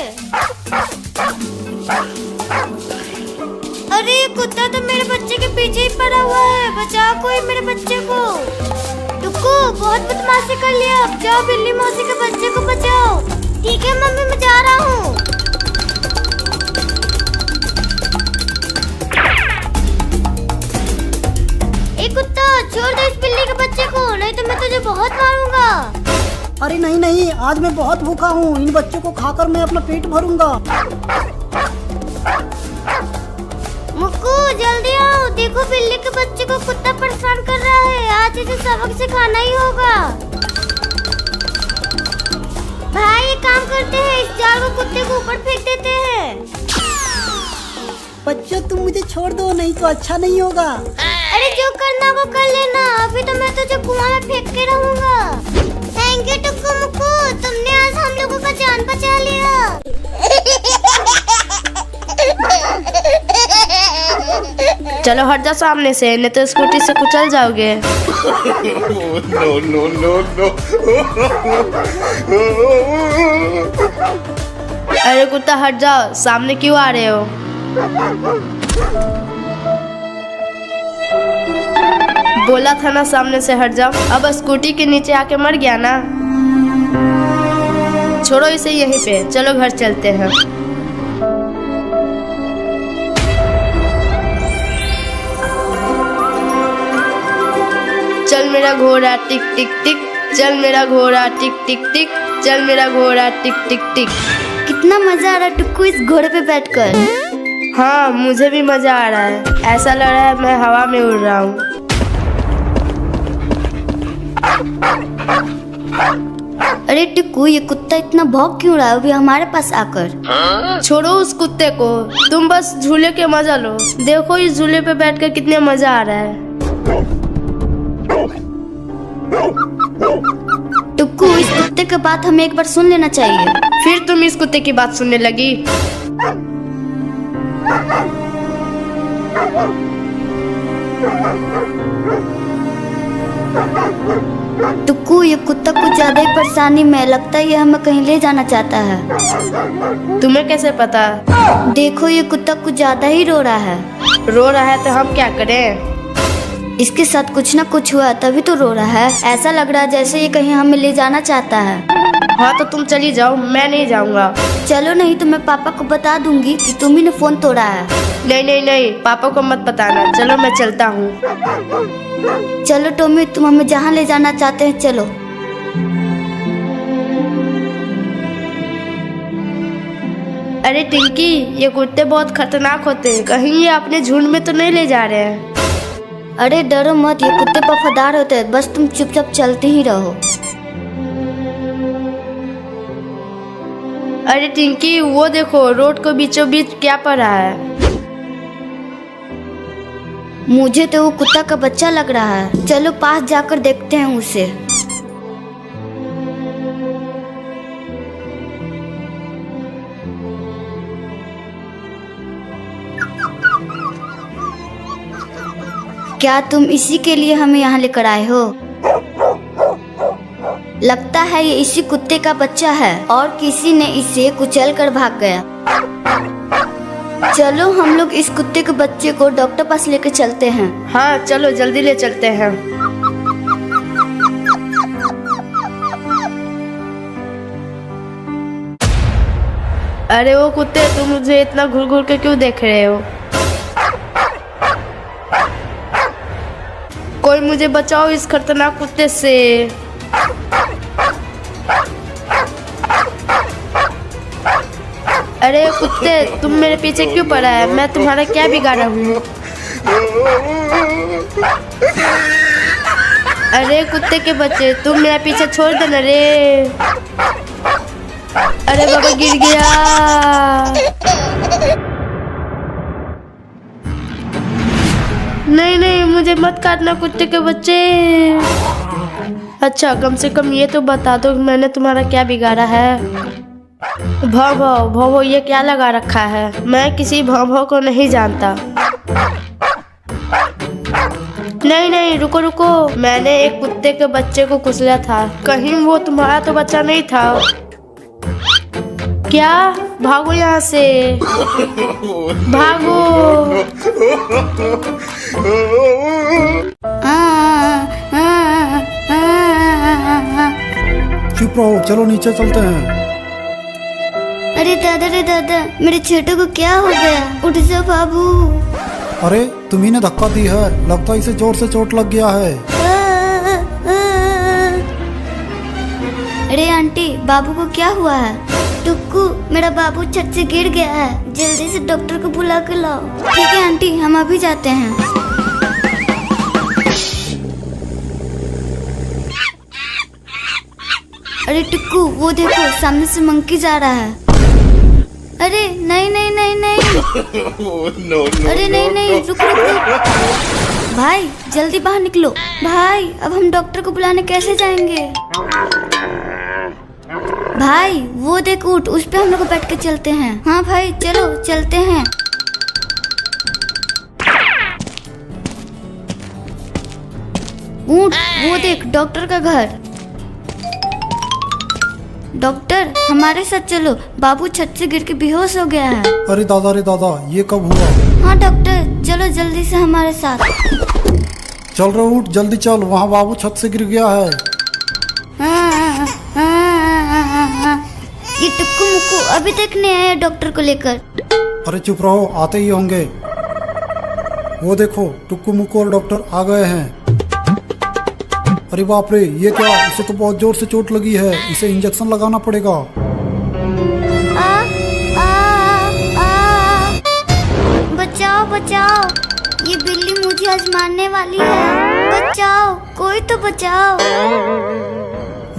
अरे ये कुत्ता तो मेरे बच्चे के पीछे ही पड़ा हुआ है, बचाओ कोई मेरे बच्चे को। टुक्कू बहुत बदमाशी कर लिया, अब जाओ बिल्ली मौसी के बच्चे को बचाओ। ठीक है मम्मी मैं जा रहा हूँ। ए कुत्ता छोड़ दो इस बिल्ली के बच्चे को, नहीं तो मैं तुझे बहुत मारूंगा। अरे नहीं नहीं, आज मैं बहुत भूखा हूँ, इन बच्चों को खाकर मैं अपना पेट भरूंगा। मुक्कू जल्दी आओ, देखो बिल्ली के बच्चे को कुत्ता परेशान कर रहा है, आज इसे सबक सिखाना ही होगा। भाई एक काम करते हैं, इस जाल को कुत्ते को ऊपर फेंक देते हैं। बच्चों तुम मुझे छोड़ दो, नहीं तो अच्छा नहीं होगा। अरे जो करना वो कर लेना, अभी तो मैं तुझे कुआं में फेंक के रहूंगा। थैंक यू टुक्कू मुक्कू, तुमने आज हम लोगों का जान बचा लिया। चलो हट जाओ सामने से, नहीं तो स्कूटी से कुचल जाओगे। no, no, no, no. अरे कुत्ता हट जाओ, सामने क्यों आ रहे हो? बोला था ना सामने से हट जाओ। अब स्कूटी के नीचे आके मर गया ना। छोड़ो इसे यहीं पे, चलो घर चलते हैं। चल मेरा घोड़ा टिक टिक टिक, चल मेरा घोड़ा टिक टिक टिक, चल मेरा घोड़ा टिक टिक टिक। कितना मजा आ रहा है टुक्कू इस घोड़े पे बैठकर। हाँ मुझे भी मजा आ रहा है, ऐसा लग रहा है मैं हवा में उड़ रहा हूँ। अरे टुक्कू ये कुत्ता इतना भौंक क्यों रहा है अभी हमारे पास आकर? छोड़ो उस कुत्ते को, तुम बस झूले के मजा लो। देखो इस झूले पे बैठकर कितने मजा आ रहा है। टुक्कू इस कुत्ते की बात हमें एक बार सुन लेना चाहिए। फिर तुम इस कुत्ते की बात सुनने लगी। टुक्कू ये कुत्ता कुछ ज्यादा ही परेशानी में लगता है, ये हमें कहीं ले जाना चाहता है। तुम्हें कैसे पता? देखो ये कुत्ता कुछ ज्यादा ही रो रहा है। रो रहा है तो हम क्या करें? इसके साथ कुछ ना कुछ हुआ तभी तो रो रहा है। ऐसा लग रहा है जैसे ये कहीं हमें ले जाना चाहता है। हाँ तो तुम चली जाओ, मैं नहीं जाऊंगा। चलो नहीं तो मैं पापा को बता दूंगी कि तुम ही ने फोन तोड़ा है। नहीं नहीं नहीं, पापा को मत बताना। चलो मैं चलता हूँ। चलो टॉमी तुम हमें जहाँ ले जाना चाहते हैं चलो। अरे टिंकी, ये कुत्ते बहुत खतरनाक होते हैं, कहीं ये अपने झुंड में तो नहीं ले जा रहे हैं? अरे डरो मत, ये कुत्ते वफादार होते हैं, बस तुम चुपचाप चलते ही रहो। अरे टिंकी वो देखो, रोड को बीचों बीच क्या पड़ा है? मुझे तो वो कुत्ता का बच्चा लग रहा है। चलो पास जाकर देखते हैं उसे। क्या तुम इसी के लिए हमें यहाँ लेकर आए हो? लगता है ये इसी कुत्ते का बच्चा है और किसी ने इसे कुचल कर भाग गया। चलो हम लोग इस कुत्ते के बच्चे को डॉक्टर पास लेकर चलते हैं। हाँ चलो जल्दी ले चलते हैं। अरे वो कुत्ते, तुम मुझे इतना घूर घूर के क्यों देख रहे हो? कोई मुझे बचाओ इस खतरनाक कुत्ते से। अरे कुत्ते, तुम मेरे पीछे क्यों पड़ा है? मैं तुम्हारा क्या बिगाड़ा हूँ? अरे कुत्ते के बच्चे, तुम मेरा पीछे छोड़ देना रे। अरे बाबा गिर गया। नहीं नहीं, मुझे मत काटना कुत्ते के बच्चे। अच्छा, कम से कम ये तो बता दो मैंने तुम्हारा क्या बिगाड़ा है। भव भव, ये क्या लगा रखा है? मैं किसी भव को नहीं जानता। नहीं नहीं, रुको रुको, मैंने एक कुत्ते के बच्चे को कुचला था। कहीं वो तुम्हारा तो बच्चा नहीं था क्या? भागो यहाँ से, भागो। चुप रहो, चलो नीचे चलते हैं। अरे दादा, मेरे छोटू को क्या हो गया? उठ जाओ बाबू। अरे तुम्ही ने धक्का दी है, लगता है इसे जोर से चोट लग गया है। अरे आंटी, बाबू को क्या हुआ है? टुक्कू, मेरा बाबू छत से गिर गया है, जल्दी से डॉक्टर को बुला के लाओ। ठीक है आंटी, हम अभी जाते हैं। अरे टुक्कू, वो देखो सामने से मंकी जा रहा है। अरे नहीं नहीं नहीं नहीं। अरे नहीं नहीं, रुक रुक रुक। भाई जल्दी बाहर निकलो। भाई अब हम डॉक्टर को बुलाने कैसे जाएंगे? भाई वो देख ऊँट, उस पे हम लोग बैठ के चलते हैं। हाँ भाई चलो चलते हैं। ऊँट, वो देख डॉक्टर का घर। डॉक्टर हमारे साथ चलो, बाबू छत से गिर के बेहोश हो गया है। अरे दादा, ये कब हुआ? हाँ डॉक्टर, चलो जल्दी से हमारे साथ। चल रहे उठ, जल्दी चल, वहाँ बाबू छत से गिर गया है। ये टुक्कू मुक्कू अभी तक नहीं आया डॉक्टर को लेकर। अरे चुप रहो, आते ही होंगे। वो देखो टुक्कू मुक्कू और डॉक्टर आ गए हैं। अरे बाप रे, ये क्या? इसे तो बहुत जोर से चोट लगी है, इसे इंजेक्शन लगाना पड़ेगा। आ, आ, आ, बचाओ बचाओ, ये बिल्ली मुझे आज मारने वाली है। बचाओ, कोई तो बचाओ।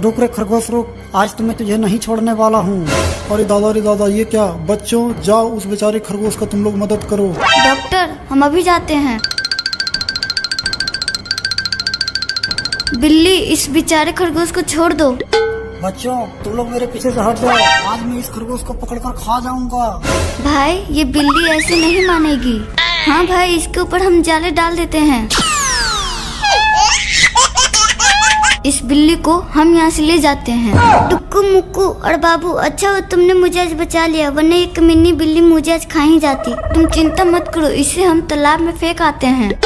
रुक रे खरगोश रुक, आज तो मैं तुझे नहीं छोड़ने वाला हूँ। अरे दादा, ये क्या? बच्चों जाओ, उस बेचारे खरगोश का तुम लोग मदद करो। डॉक्टर हम अभी जाते हैं। बिल्ली, इस बेचारे खरगोश को छोड़ दो। बच्चों तुम लोग मेरे पीछे से हट जाओ, आज मैं इस खरगोश को पकड़कर खा जाऊंगा। भाई ये बिल्ली ऐसे नहीं मानेगी। हाँ भाई, इसके ऊपर हम जाले डाल देते हैं। इस बिल्ली को हम यहाँ से ले जाते हैं। टुक्कू मुक्कू और बाबू, अच्छा हो तुमने मुझे आज बचा लिया, वरना ये कमीनी बिल्ली मुझे आज खा ही जाती। तुम चिंता मत करो, इसे हम तालाब में फेंक आते हैं।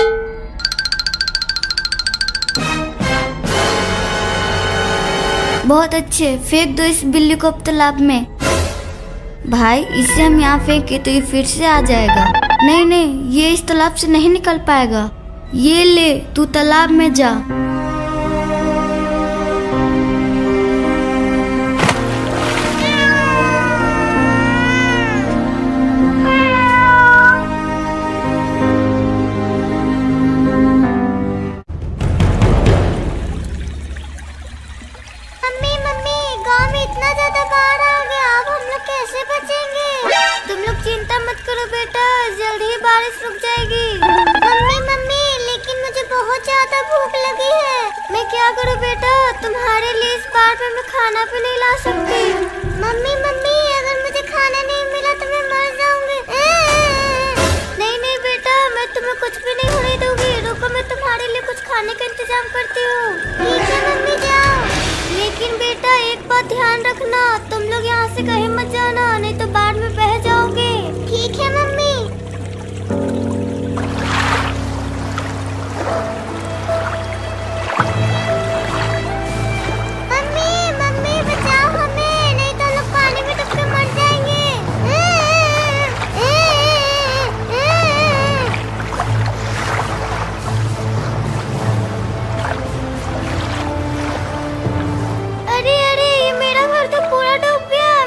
बहुत अच्छे, फेंक दो इस बिल्ली को अब तालाब में। भाई इसे हम यहाँ फेंके तो ये फिर से आ जाएगा। नहीं नहीं, ये इस तालाब से नहीं निकल पाएगा। ये ले, तू तालाब में जा। करूं बेटा, तुम्हारे लिए इस बार पे मैं खाना भी नहीं ला सकती। मम्मी मम्मी, अगर मुझे खाना नहीं मिला तो मैं मर जाऊंगी। नहीं नहीं बेटा, मैं तुम्हें कुछ भी नहीं होने दूंगी। रुको, मैं तुम्हारे लिए कुछ खाने का इंतजाम करती हूँ। ठीक है मम्मी, जाओ। लेकिन बेटा एक बात ध्यान रखना, तुम लोग यहाँ से कहीं मत जाना, नहीं तो बाढ़ में बह जाओगे। ठीक है मम्मी।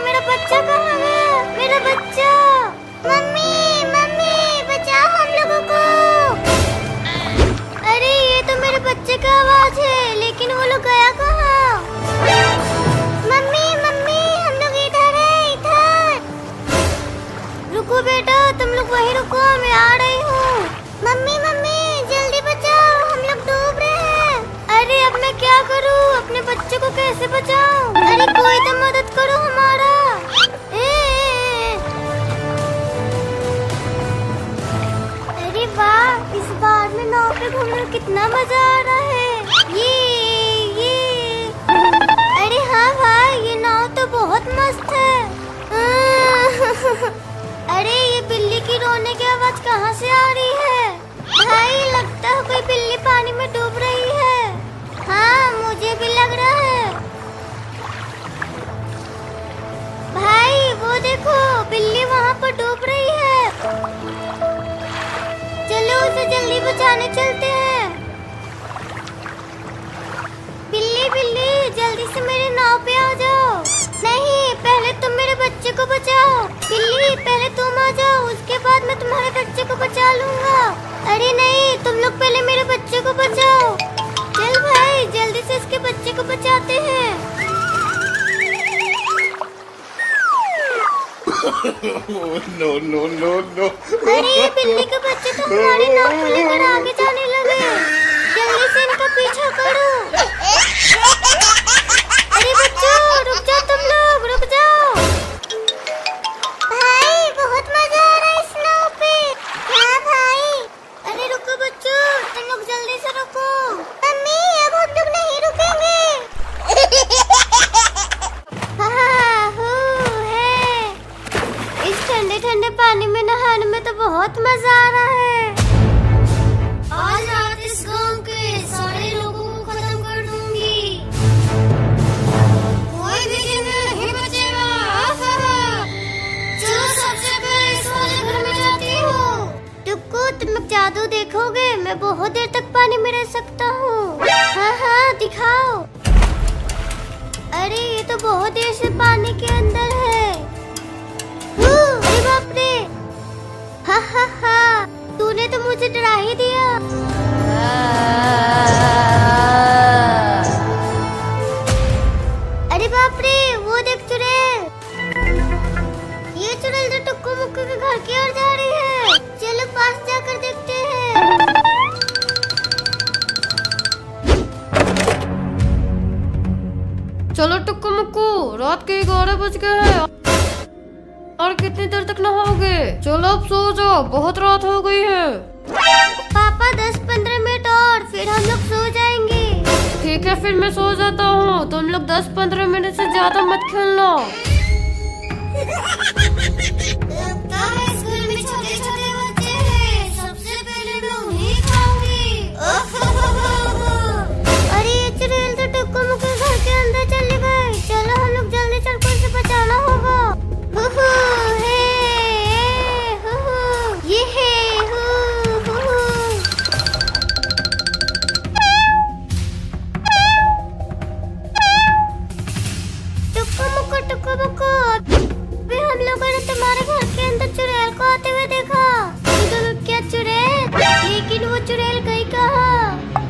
मेरा बच्चा कहाँ है? मेरा बच्चा बच्चे को कैसे बचाऊं? अरे कोई तो मदद करो हमारा। अरे वाह, इस बार में नाव पे घूमने में कितना मजा आ रहा है। ये अरे हाँ भाई, ये नाव तो बहुत मस्त है। अरे ये बिल्ली की रोने की आवाज कहाँ से आ रही है? भाई लगता है कोई बिल्ली पानी में डूब रही है। हाँ मुझे भी लग रहा है। भाई वो देखो, बिल्ली वहाँ पर डूब रही है। चलो उसे जल्दी बचाने चलते हैं। बिल्ली बिल्ली जल्दी से मेरे नाव पे आ जाओ। नहीं, पहले तुम मेरे बच्चे को बचाओ। बिल्ली पहले तुम आ जाओ, उसके बाद मैं तुम्हारे बच्चे को बचा लूंगा। अरे नहीं, तुम लोग पहले मेरे बच्चे को बचाओ। चल भाई जल्दी से इसके बच्चे को बचाते हैं। No, no, no, no. अरे बिल्ली के बच्चे तो हमारी नाव को लेकर आगे जाने लगे। जल्दी से इनका पीछा करो। अरे बच्चों रुक जाओ, तुम लोग रुक जाओ। भाई बहुत मजा आ रहा है इस नाव पे। हाँ भाई। अरे रुको बच्चों, तुम लोग जल्दी से रुको। मम्मी अब हम लोग नहीं रुकेंगे। इस ठंडे ठंडे पानी में नहाने में तो बहुत मजा आ रहा है। आज रात इस गांव के सारे लोगों को खत्म कर दूंगी। कोई भी जिंदा नहीं बचेगा। चलो सबसे पहले इस वाले घर में जाती हूँ। टुक्कू तुम लोग जादू देखोगे? मैं बहुत देर तक पानी में रह सकता हूँ। हाँ हाँ दिखाओ। अरे ये तो बहुत देर से पानी के अंदर है। अरे बाप रे, हा हा हा, तूने तो मुझे डरा ही दिया। अरे बाप रे, वो देख चुड़ैल। ये चुड़ैल तो टुक्कू मुक्कू के घर की ओर जा रही है। चलो पास जाकर देखते हैं। चलो टुक्कू मुक्कू, रात के 11 बज गए हैं और कितनी देर तक नहाओगे? चलो अब सो जाओ, बहुत रात हो गई है। पापा 10-15 मिनट और फिर हम लोग सो जाएंगे। ठीक है फिर मैं सो जाता हूँ। तुम लोग 10-15 मिनट से ज्यादा मत खेलना। लगता है इस घर में छोटे छोटे बच्चे हैं। सबसे पहले मैं उन्हें खाऊंगी। अरे ये चुड़ैल तो टुक्कू मुक्कू घर के अंदर चले गए। चलो हम लोग जल्दी चलकर उसे बचाना होगा। ये है टुक्कू मुक्कू, अभी हम लोगों ने तुम्हारे घर के अंदर चुड़ैल को आते हुए देखा। क्या चुड़ैल? लेकिन वो चुड़ैल गई कहाँ?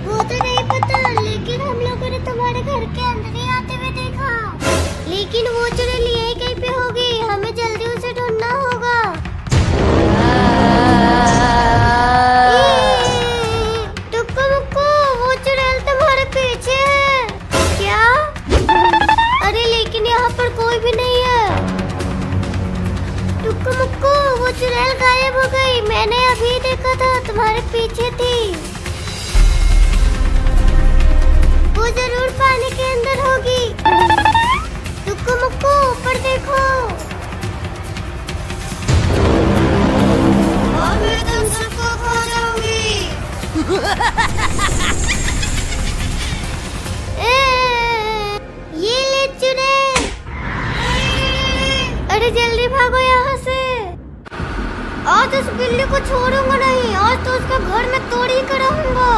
वो तो नहीं पता, लेकिन हम लोगों ने तुम्हारे घर के अंदर ही आते हुए देखा। लेकिन वो चुड़ैल यही कहीं पे होगी, हमें जल्दी उसे ढूंढना होगा। टुक्कू मुक्कू, वो चुड़ैल तुम्हारे पीछे है क्या? अरे लेकिन यहाँ पर कोई भी नहीं है। टुक्कू मुक्कू, वो चुड़ैल गायब हो गई। मैंने अभी देखा था, तुम्हारे पीछे थी। वो जरूर पानी के अंदर होगी। टुक्कू मुक्कू ऊपर देखो। और मैं तुम सबको खा जाऊंगी। ये ले चुड़ैल। अरे जल्दी भागो यहाँ से। आज उस बिल्ली को छोड़ूंगा नहीं। आज तो उसका घर में तोड़ ही कर रहूंगा।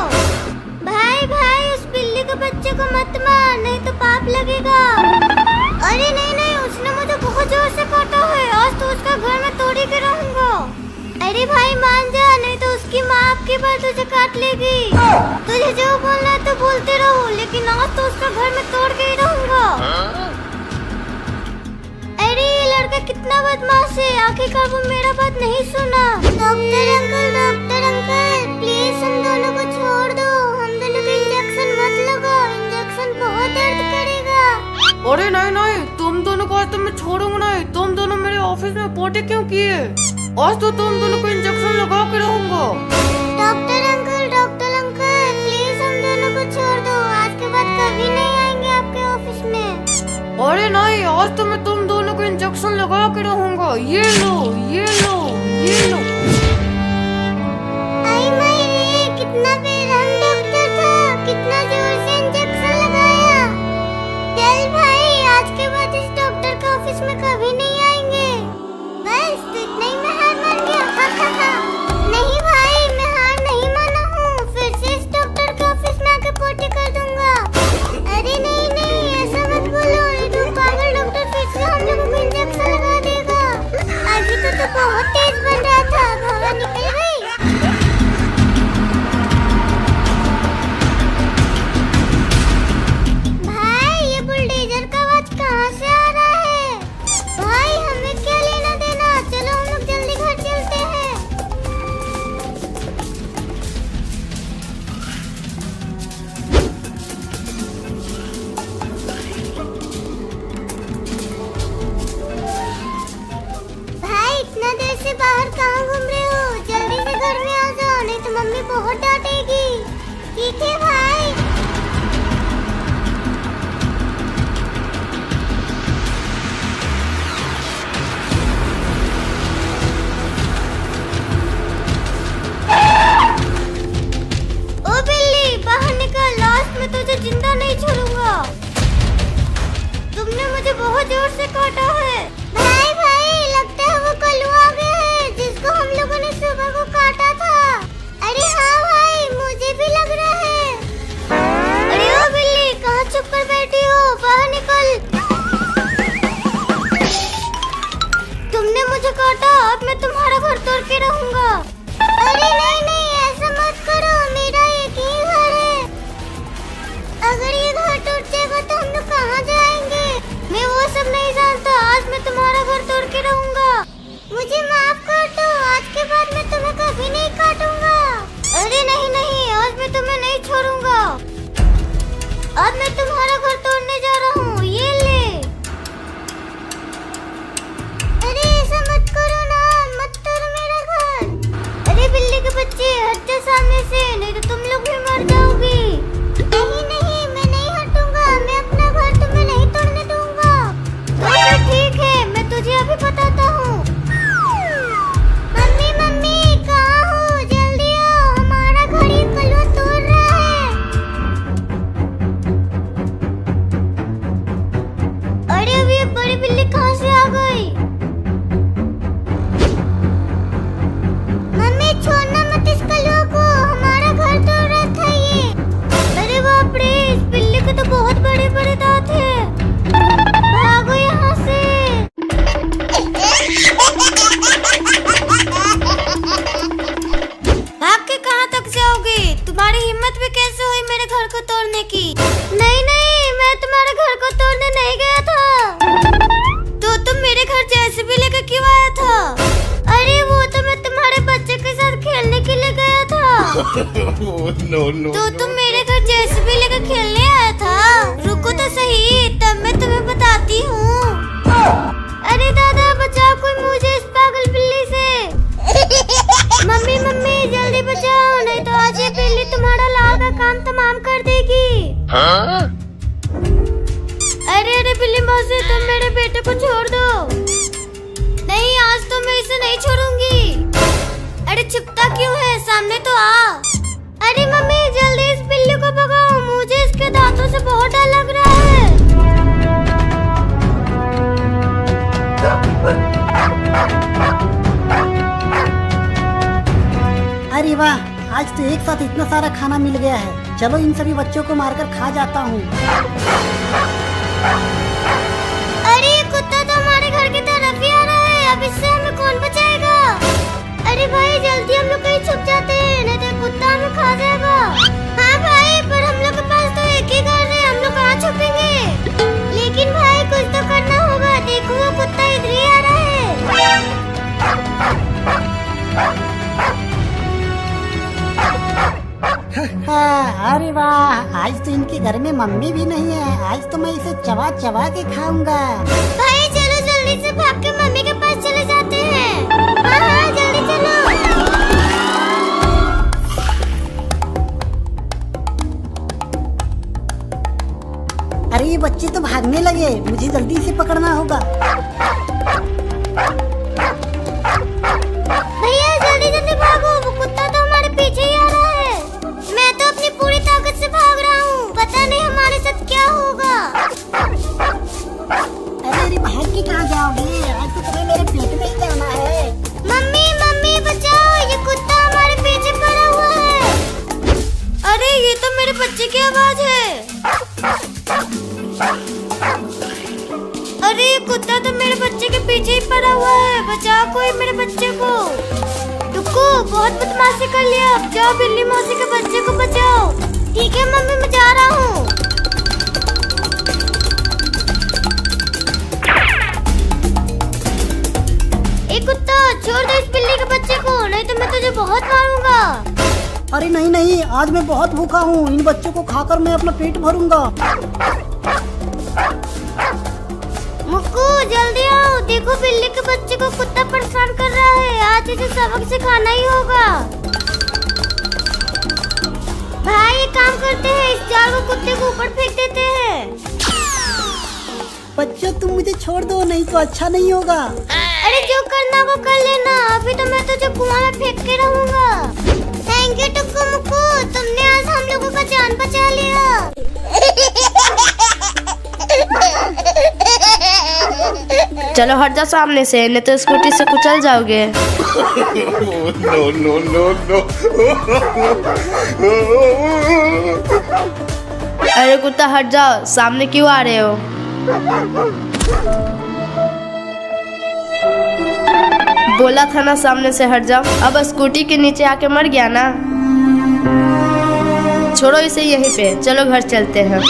भाई भाई, उस बिल्ली के बच्चे को मत मार, नहीं तो पाप लगेगा। अरे नहीं नहीं, उसने मुझे बहुत जोर से काटा है। आज तो उसका घर में तोड़ ही कर रहूंगा। अरे भाई मान जा, नहीं तो उसकी माँ आपके बार तुझे काट लेगी। तुझे जो बोलना है तो बोलते रहो, लेकिन आज तो उसका घर में तोड़ के ही रहूंगा। अरे ये लड़का कितना बदमाश है, आखिरकार वो मेरा बात नहीं सुना। डॉक्टर अंकल प्लीज हम दोनों को छोड़ दो। हम दोनों को इंजेक्शन मत लगाओ, इंजेक्शन बहुत दर्द कर ऑफिस में पोटी क्यों किए? आज तो तुम दोनों को इंजेक्शन लगा के रहूंगा। डॉक्टर अंकल प्लीज हम दोनों को छोड़ दो। आज के बाद कभी नहीं आएंगे आपके ऑफिस में। अरे नहीं, आज तो मैं तुम दोनों को इंजेक्शन लगा के रहूंगा। ये लो, ये लो, ये लो। आई माई, कितना बेरहम डॉक्टर था, कितना जोर से इंजेक्शन लगाया। चल भाई, आज के बाद इस डॉक्टर के ऑफिस में कभी नहीं आएंगे। बस तो इतना ही मैं हार मान गया। नहीं भाई, मैं हार नहीं माना हूँ। फिर से इस डॉक्टर के ऑफिस में आके पोटी कर दूंगा। अरे नहीं नहीं, ऐसा मत बोलो। ये तो पागल डॉक्टर फिर से हम लोगों को इंजेक्शन लगा देगा। अभी तो बहुत तेज बन रहा था, हवा निकल गई। भाई, ये बुलडोजर का आवाज कहाँ से आ रहा है? भाई, हमें क्या लेना देना? चलो हम लोग जल्दी घर चलते हैं। भाई, इतना देर से बाहर कहाँ घूम रहे हो? जल्दी से घर में आ जाओ, नहीं तो मम्मी बहुत डांटेगी। ठीक है भाई। ओ बिल्ली, बाहर निकल। लास्ट में तुझे जिंदा नहीं छोड़ूंगा। तुमने मुझे बहुत जोर से काटा है। भाई भाई, लगता है वो कल्लू आ गया है जिसको हम लोगों ने सुबह को काटा था। अरे हाँ भाई, मुझे भी लग रहा है। अरे ओ बिल्ली, कहाँ छुप कर बैठी हो? बाहर निकल। तुमने मुझे काटा, अब मैं तुम्हारा घर तोड़ के रहूंगा। अरे नहीं नहीं, ऐसा मत करो, मेरा एक ही घर है। अगर ये घर टूट जाएगा तो हम लोग कहाँ जाएंगे? मैं वो सब नहीं जानता। आज मैं तुम्हारा घर तोड़ के रहूंगा। मुझे माफ कर दो, आज के बाद मैं तुम्हें कभी नहीं काटूंगा। अरे नहीं नहीं, आज मैं तुम्हें नहीं छोड़ूंगा। अब मैं तुम्हारा घर तोड़ने जा रहा हूँ। ये ले। अरे ऐसा मत करो ना, मत तोड़ो मेरा घर। अरे बिल्ली के बच्चे, हट जा सामने से, नहीं तो तुम लोग भी मर जाओगी। नहीं नहीं, मैं नहीं हटूंगा। मैं अपना घर तुम्हें नहीं तोड़ने दूंगा। तो फिर ठीक है, मैं तुझे अभी बताता हूँ। मम्मी मम्मी, कहाँ हो? जल्दी आओ, हमारा घर ये कलवा तोड़ रहा है। अरे अभी ये बड़ी बिल्ली कहाँ से आ गई? मम्मी, छोड़ना मत इस कलवा को, हमारा घर तोड़ रहा था ये। अरे बाप रे, इस बिल्ली के तो बहुत बड़े बड़े दांत हैं। भागो यहाँ से। भाग के कहाँ तक जाओगे? तुम्हारी हिम्मत भी कैसे हुई मेरे घर को तोड़ने की? नहीं नहीं, मैं तुम्हारे घर को तोड़ने नहीं गया था। तो तुम मेरे घर जेसीबी लेकर क्यों आया था? अरे वो तो मैं तुम्हारे बच्चे के साथ खेलने के लिए गया था। no. तो तुम मेरे घर जेसीबी लेकर खेलने आया था? रुको तो सही, तब मैं तुम्हें बताती हूँ। अरे दादा, बचाओ कोई मुझे इस पागल बिल्ली से। मम्मी मम्मी, जल्दी बचाओ, नहीं तो आज ये बिल्ली तुम्हारा लाल का काम तमाम कर देगी। अरे अरे बिल्ली मौसी, तुम मेरे बेटे को छोड़ दो। नहीं, आज तो मैं इसे नहीं छोड़ूंगी। अरे छिपता क्यों है? सामने तो आ। अरे मम्मी, जल्दी इस बिल्ली को भगाओ, मुझे इसके दांतों से बहुत डर लग रहा है। अरे वाह, आज तो एक साथ इतना सारा खाना मिल गया है। चलो इन सभी बच्चों को मारकर खा जाता हूँ। अरे ये कुत्ता तो हमारे घर की तरफ ही आ रहा है। अब इससे हमें कौन बचाएगा? अरे भाई, जल्दी हम लोग कहीं छुप जाते हैं, नहीं तो कुत्ता हमें खा जाएगा। हाँ भाई, पर हम लोग के पास तो एक ही घर है, हम लोग कहाँ छुपेंगे? लेकिन भाई, कुछ तो करना होगा। देखो, वो कुत्ता इधर ही आ रहा है। अरे वाह, आज तो इनके घर में मम्मी भी नहीं है। आज तो मैं इसे चबा चबा के खाऊंगा। भाई चलो जल्दी से भाग के मम्मी के पास चलो। अरे ये बच्चे तो भागने लगे, मुझे जल्दी से पकड़ना होगा। भैया जल्दी जल्दी भागो, वो कुत्ता तो हमारे पीछे ही आ रहा है। मैं तो अपनी पूरी ताकत से भाग रहा हूँ, पता नहीं हमारे साथ क्या होगा। अरे भाग के कहाँ जाओगे? आज तो तुम्हें मेरे पेट में ही जाना है। मम्मी मम्मी बचाओ, ये कुत्ता हमारे पीछे पड़ा हुआ है। अरे ये तो मेरे बच्चे की आवाज है। अरे ये कुत्ता तो मेरे बच्चे के पीछे ही पड़ा हुआ है, बचाओ कोई मेरे बच्चे को। टुक्कू बहुत बदमाशी कर लिया, अब जाओ बिल्ली मौसी के बच्चे को बचाओ। ठीक है मम्मी, मैं जा रहा हूँ। ए कुत्ता, छोड़ दो इस बिल्ली के बच्चे को, नहीं तो मैं तुझे बहुत मारूंगा। अरे नहीं नहीं, आज मैं बहुत भूखा हूँ, इन बच्चों को खाकर मैं अपना पेट भरूंगा। मुक्कू जल्दी आओ, देखो बिल्ली के बच्चे को कुत्ता परेशान कर रहा है, आज इसे सबक सिखाना ही होगा। भाई एक काम करते हैं, इस जाल को कुत्ते को ऊपर फेंक देते हैं। बच्चों तुम मुझे छोड़ दो, नहीं तो अच्छा नहीं होगा। अरे जो करना वो कर लेना, अभी तो मैं तुझे कुआं में फेंक के रहूंगा। थैंक यू टुक्कू मुक्कू, तुमने आज हम लोगों का जान बचा लिया। चलो हट जाओ सामने से, नहीं तो स्कूटी से कुचल जाओगे। no, no, no, no. अरे कुत्ता हट जाओ, सामने क्यों आ रहे हो? बोला था ना सामने से हट जाओ। अब स्कूटी के नीचे आके मर गया ना। छोड़ो इसे यहीं पे, चलो घर चलते हैं।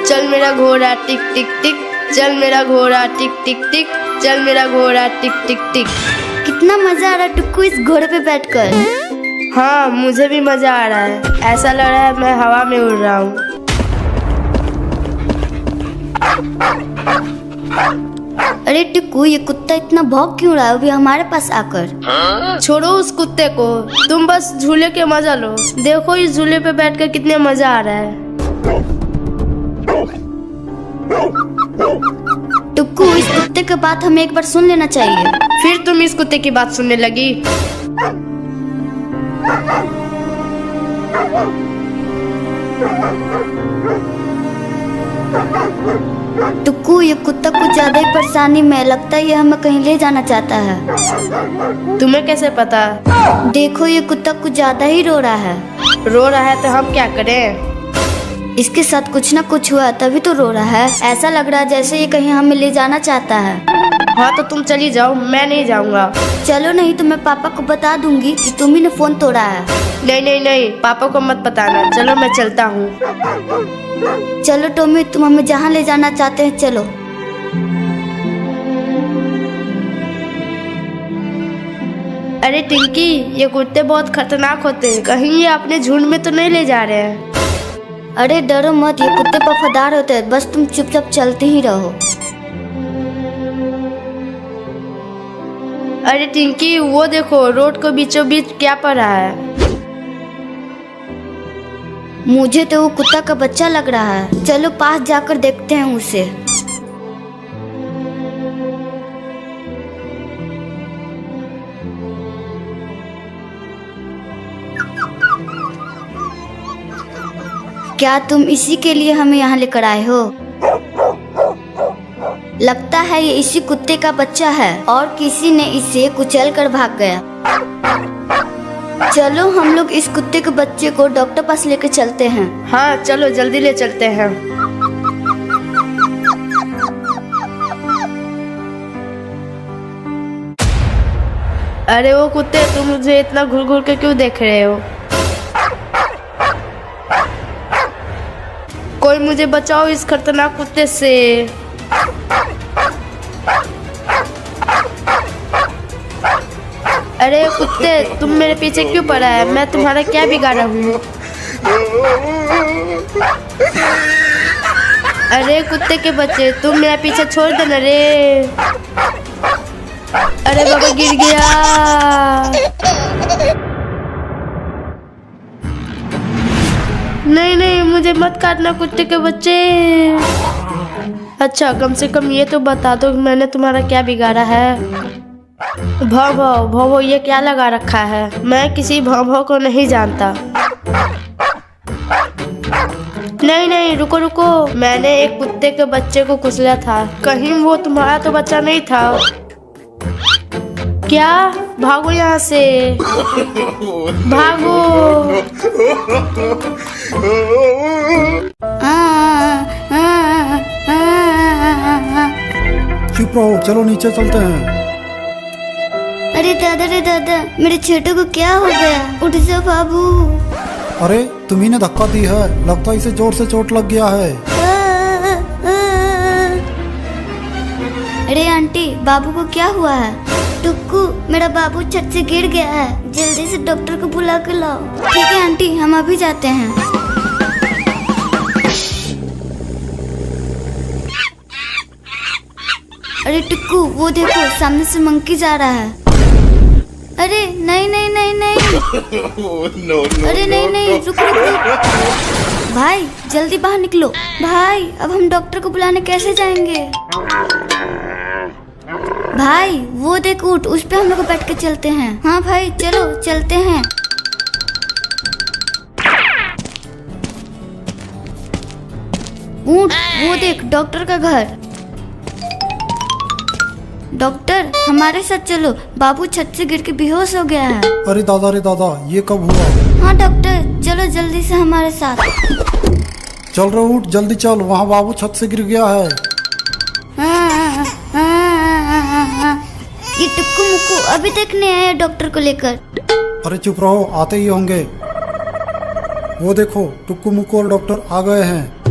चल मेरा घोड़ा टिक टिक टिक, चल मेरा घोड़ा टिक टिक टिक, चल मेरा घोड़ा टिक टिक टिक। कितना मजा आ रहा है टुक्कू इस घोड़े पे बैठकर। हाँ मुझे भी मजा आ रहा है, ऐसा लग रहा है मैं हवा में उड़ रहा हूँ। अरे टुक्कू, ये कुत्ता इतना भौंक क्यों रहा है अभी हमारे पास आकर? छोड़ो उस कुत्ते को, तुम बस झूले के मजा लो। देखो इस झूले पे बैठकर कितने मजा आ रहा है। टुक्कू, इस कुत्ते की बात हमें एक बार सुन लेना चाहिए। फिर तुम इस कुत्ते की बात सुनने लगी? टुक्कू, ये कुत्ता कुछ ज्यादा ही परेशानी में लगता है, ये हमें कहीं ले जाना चाहता है। तुम्हें कैसे पता? देखो ये कुत्ता कुछ ज्यादा ही रो रहा है। रो रहा है तो हम क्या करें? इसके साथ कुछ ना कुछ हुआ तभी तो रो रहा है। ऐसा लग रहा है जैसे ये कहीं हमें ले जाना चाहता है। हाँ तो तुम चली जाओ, मैं नहीं जाऊंगा। चलो, नहीं तो मैं पापा को बता दूंगी कि तुम ही ने फोन तोड़ा है। नहीं नहीं नहीं, पापा को मत बताना। चलो मैं चलता हूँ। चलो टॉमी, तुम हमें जहाँ ले जाना चाहते हैं चलो। अरे टिंकी, ये कुत्ते बहुत खतरनाक होते हैं, कहीं ये अपने झुंड में तो नहीं ले जा रहे हैं? अरे डरो मत, ये कुत्ते वफादार होते हैं, बस तुम चुपचाप चलते ही रहो। अरे टिंकी, वो देखो रोड को बीचों बीच क्या पड़ा है। मुझे तो वो कुत्ता का बच्चा लग रहा है। चलो पास जाकर देखते हैं उसे। क्या तुम इसी के लिए हमें यहाँ लेकर आए हो? लगता है ये इसी कुत्ते का बच्चा है और किसी ने इसे कुचल कर भाग गया। चलो हम लोग इस कुत्ते के बच्चे को डॉक्टर पास लेकर चलते हैं। हाँ चलो जल्दी ले चलते हैं। अरे वो कुत्ते, तुम मुझे इतना घूर घूर के क्यों देख रहे हो? कोई मुझे बचाओ इस खतरनाक कुत्ते से। अरे कुत्ते, तुम मेरे पीछे क्यों पड़ा है? मैं तुम्हारा क्या बिगाड़ा हूँ? अरे कुत्ते के बच्चे, तुम मेरा पीछे छोड़ देना रे। अरे बाबा गिर गया। नहीं नहीं, मुझे मत काटना कुत्ते के बच्चे। अच्छा, कम से कम ये तो बता दो कि मैंने तुम्हारा क्या बिगाड़ा है। भौ भौ भौ भौ, ये क्या लगा रखा है? मैं किसी भौ भौ को नहीं जानता। नहीं नहीं, रुको रुको, मैंने एक कुत्ते के बच्चे को कुचला था। कहीं वो तुम्हारा तो बच्चा नहीं था क्या? भागो यहाँ से, भागो। चुप रहो, चलो नीचे चलते हैं। अरे दादा, मेरे छोटू को क्या हो गया? उठ जाओ बाबू। अरे तुम्ही ने धक्का दी है, लगता है इसे जोर से चोट लग गया है। अरे आंटी, बाबू को क्या हुआ है? टुक्कू, मेरा बाबू छत से गिर गया है, जल्दी से डॉक्टर को बुला के लाओ। ठीक है आंटी, हम अभी जाते हैं। अरे टुक्कू, वो देखो सामने से मंकी जा रहा है। अरे नहीं नहीं नहीं नहीं। अरे नहीं नहीं, रुक रुक रुक। भाई जल्दी बाहर निकलो। भाई अब हम डॉक्टर को बुलाने कैसे जाएंगे? भाई वो देख ऊँट, उस पे हम लोग बैठ के चलते हैं। हाँ भाई चलो चलते हैं। ऊँट, वो देख डॉक्टर का घर। डॉक्टर हमारे साथ चलो, बाबू छत से गिर के बेहोश हो गया है। अरे दादा, ये कब हुआ? हाँ डॉक्टर, चलो जल्दी से हमारे साथ। चल रहे ऊँट, जल्दी चल, वहाँ बाबू छत से गिर गया है। ये टुक्कू मुक्कू अभी तक नहीं आया डॉक्टर को लेकर। अरे चुप रहो, आते ही होंगे। वो देखो, टुक्कू मुक्कू और डॉक्टर आ गए हैं।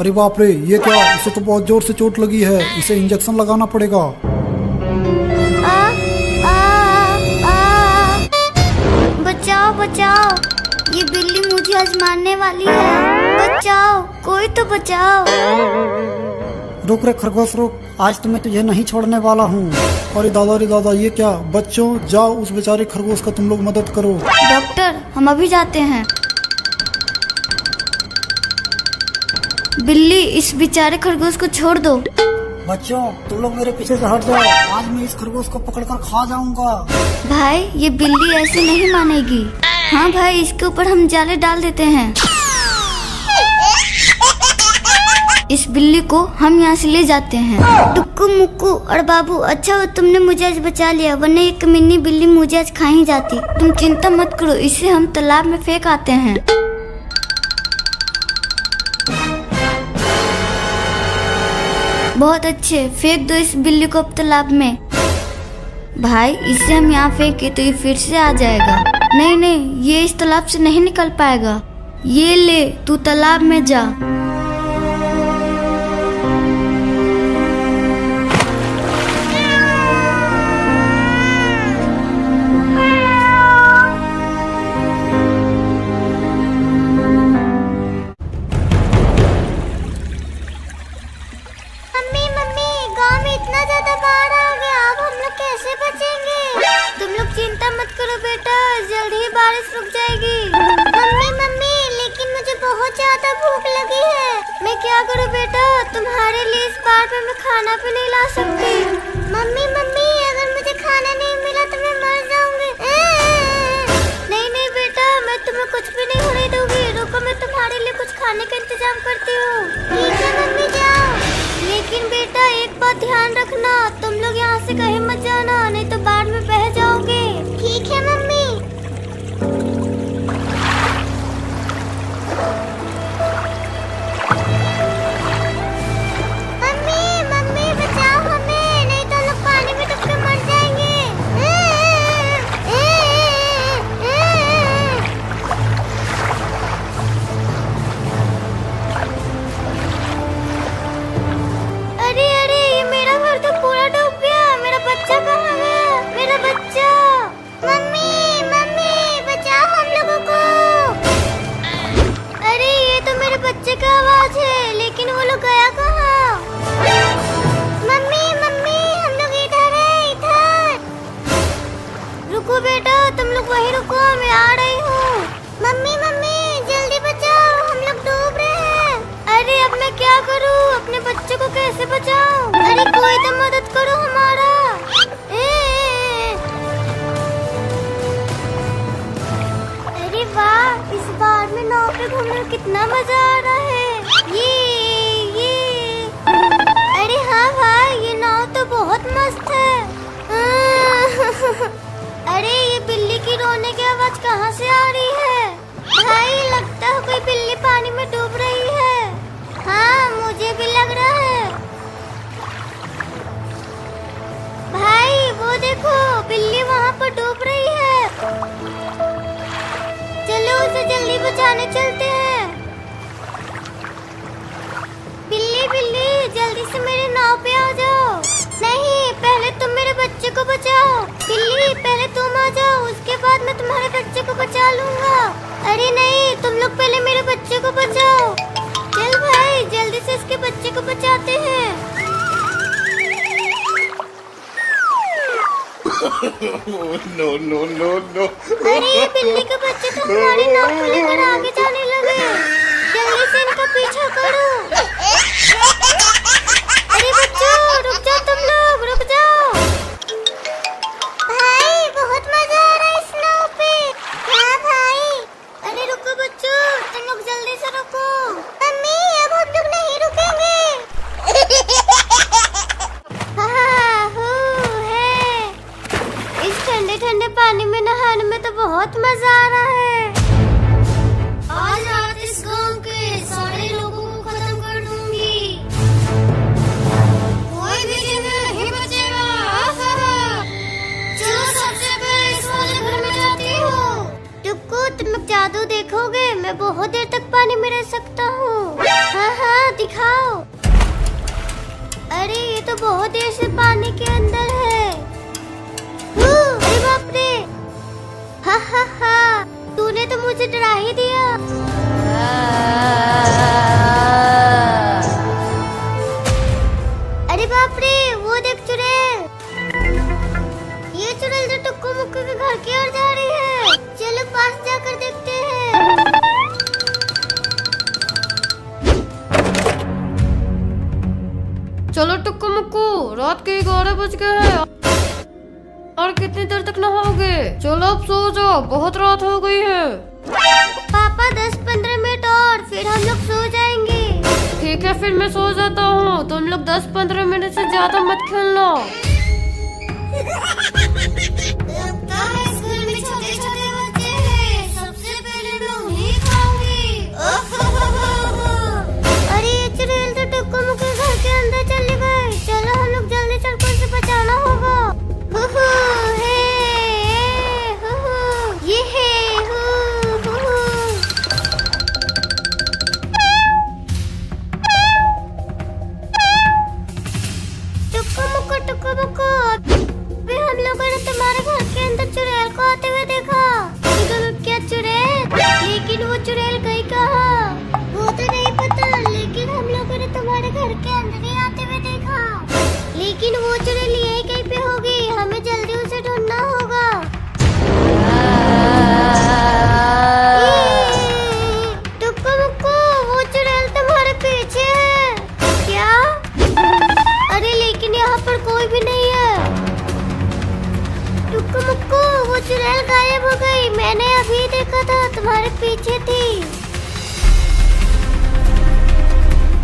अरे बाप रे, ये क्या? इसे तो बहुत जोर से चोट लगी है, इसे इंजेक्शन लगाना पड़ेगा। आ, आ, आ, बचाओ बचाओ, ये बिल्ली मुझे आज मारने वाली है। बचाओ, कोई तो बचाओ। रुक रे खरगोश रुक, आज तो मैं तुझे नहीं छोड़ने वाला हूँ। अरे दादा, ये क्या? बच्चों जाओ, उस बेचारे खरगोश का तुम लोग मदद करो। डॉक्टर हम अभी जाते हैं। बिल्ली, इस बेचारे खरगोश को छोड़ दो। बच्चों तुम लोग मेरे पीछे से हट जाओ, आज मैं इस खरगोश को पकड़कर खा जाऊंगा। भाई ये बिल्ली ऐसे नहीं मानेगी। हाँ भाई, इसके ऊपर हम जाले डाल देते हैं। इस बिल्ली को हम यहाँ से ले जाते हैं। टुक्कू मुक्कू और बाबू, अच्छा हो तुमने मुझे आज बचा लिया, वरना ये कमीनी बिल्ली मुझे आज खा ही जाती। तुम चिंता मत करो, इसे हम तालाब में फेंक आते हैं। बहुत अच्छे, फेंक दो इस बिल्ली को अब तालाब में। भाई इसे हम यहाँ फेंके तो ये फिर से आ जाएगा। नहीं नहीं, ये इस तालाब से नहीं निकल पाएगा। ये ले, तू तालाब में जा। चिंता मत करो बेटा, जल्द ही बारिश रुक जाएगी। मम्मी, लेकिन मुझे बहुत ज्यादा भूख लगी है। मैं क्या करूं बेटा? तुम्हारे लिए इस बार पे मैं खाना भी नहीं ला सकती। मम्मी, अगर मुझे खाना नहीं मिला तो मैं मर जाऊंगी। नहीं बेटा, मैं तुम्हें कुछ भी नहीं होने दूंगी। रुको, मैं तुम्हारे लिए कुछ खाने का इंतजाम करती हूँ। ठीक है मम्मी, जाओ। लेकिन बेटा एक बात ध्यान रखना, तुम लोग यहाँ से कहीं मत जाना, नहीं तो बाढ़ में बह जाओगे। ठीक है मम्मी। मम्मी बचाओ हमें, डूब रही है। चलो उसे जल्दी बचाने चलते हैं। बिल्ली बिल्ली जल्दी से मेरे नाव पे आ जाओ। नहीं, पहले तुम मेरे बच्चे को बचाओ। बिल्ली पहले तुम आ जाओ, उसके बाद मैं तुम्हारे बच्चे को बचा लूंगा। अरे नहीं, तुम लोग पहले मेरे बच्चे को बचाओ। चल भाई जल्दी से इसके बच्चे को बचाते हैं। No, no, no, no. अरे बिल्ली के बच्चे तो हमारी नाव को लेकर आगे जाने लगे। जल्दी से इनका पीछा करो। अरे बच्चों रुक जाओ, तुम लोग रुक जाओ। भाई बहुत मजा आ रहा है इस नाव पे। हाँ भाई। अरे रुको बच्चों, तुम लोग जल्दी से रुको। मम्मी अब हम लोग नहीं रुकेंगे। इस ठंडे ठंडे पानी में नहाने में तो बहुत मजा आ रहा है। आज रात इस गांव के सारे लोगों को खत्म कर दूंगी। कोई भी जिंदा नहीं बचेगा। चलो सबसे पहले इस वाले घर में जाती हूँ। टुक्कू तुम लोग जादू देखोगे? मैं बहुत देर तक पानी में रह सकता हूँ। हाँ हाँ दिखाओ। अरे ये तो बहुत देर से पानी के अंदर है। अरे बाप रे। हा हा हा, तूने तो मुझे डरा ही दिया। अरे बाप रे, वो देख चुड़ैल। ये चुड़ैल जो टुक्कू मुक्कू के घर की ओर जा रही है। चलो पास जाकर देखते हैं। चलो टुक्कू मुक्कू, रात के 11 बज गए हैं और कितनी देर तक नहाओगे? चलो अब सो जाओ, बहुत रात हो गई है। पापा 10-15 मिनट और फिर हम लोग सो जाएंगे। ठीक है फिर मैं सो जाता हूँ। तुम लोग 10-15 मिनट से ज्यादा मत खेलना। लगता है इस घर में छोटे-छोटे बच्चे हैं। सबसे पहले मैं उन्हें खाऊंगी। अरे ये चुड़ैल तो टुक्कू मुक्कू के घर के अंदर चले गए। चलो हम लोग जल्दी चलकर उसे बचाना होगा। ये है। टुक्कू मुक्कू, अभी हम लोगों ने तुम्हारे घर के अंदर चुड़ैल को आते हुए देखा। क्या चुड़ैल? लेकिन वो चुड़ैल गई कहाँ? वो तो नहीं पता, लेकिन हम लोगों ने तुम्हारे घर के अंदर ही आते हुए देखा। लेकिन वो चुड़ैल यही कहीं पे होगी। हमें जल्दी उसे ढूंढना होगा। टुक्कू मुक्कू, वो चुड़ैल तुम्हारे पीछे है क्या? अरे लेकिन यहाँ पर कोई भी नहीं है। टुक्कू मुक्कू, वो चुड़ैल गायब हो गई। मैंने अभी देखा था, तुम्हारे पीछे थी।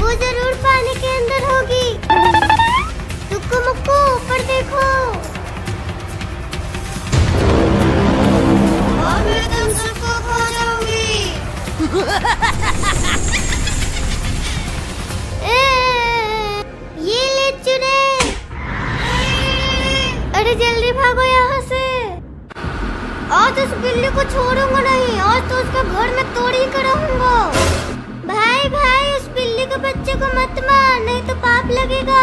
वो जरूर पानी के अंदर होगी। टुक्कू मुक्कू ऊपर देखो। और मैं तुम सबको खा जाऊंगी। ये ले चुड़ैल। अरे जल्दी भागो यहाँ से। आज उस बिल्ली को छोड़ूंगा नहीं। आज तो उसका घर में तोड़ ही कर रहूंगा। भाई भाई, उस बिल्ली के बच्चे को मत मार, नहीं तो पाप लगेगा।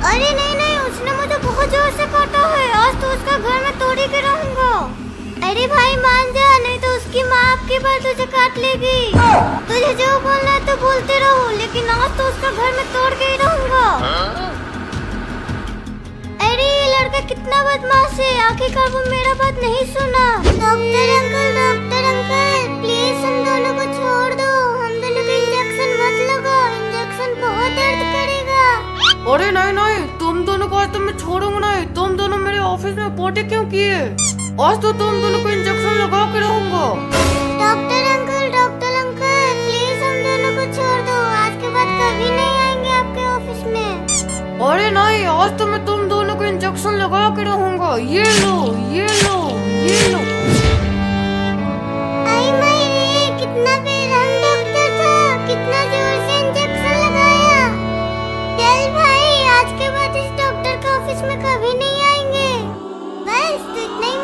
अरे नहीं नहीं, उसने मुझे बहुत जोर से काटा है। आज तो उसका घर में तोड़ ही कर रहूंगा। अरे भाई मान जा, नहीं तो उसकी माँ आपके बार तुझे काट लेगी। तुझे जो बोलना है तो बोलते रहो, लेकिन आज तो उसका घर में तोड़ के ही रहूंगा। अरे ये लड़का कितना बदमाश है। आखिरकार वो मेरा बात नहीं सुना। डॉक्टर अंकल प्लीज हम दोनों को छोड़ दो। हम दोनों को इंजेक्शन मत लगाओ, इंजेक्शन बहुत दर्द करेगा। अरे नहीं नहीं, तुम दोनों को आज तो मैं छोड़ूंगा नहीं। तुम दोनों मेरे ऑफिस में पोटी क्यों किए? आज तो तुम दोनों को इंजेक्शन लगा के रहूंगा। डॉक्टर अंकल प्लीज हम दोनों को छोड़ दो। आज के बाद कभी नहीं आएंगे आपके ऑफिस में। अरे नहीं, आज तो मैं तुम दोनों को इंजेक्शन लगा के रहूंगा। ये लो ये लो ये लो। आई माय, कितना बेरहम डॉक्टर था। कितना जोर से इंजेक्शन लगाया। चल भाई, आज के बाद इस डॉक्टर के ऑफिस में कभी नहीं आएंगे। बस तो इतना ही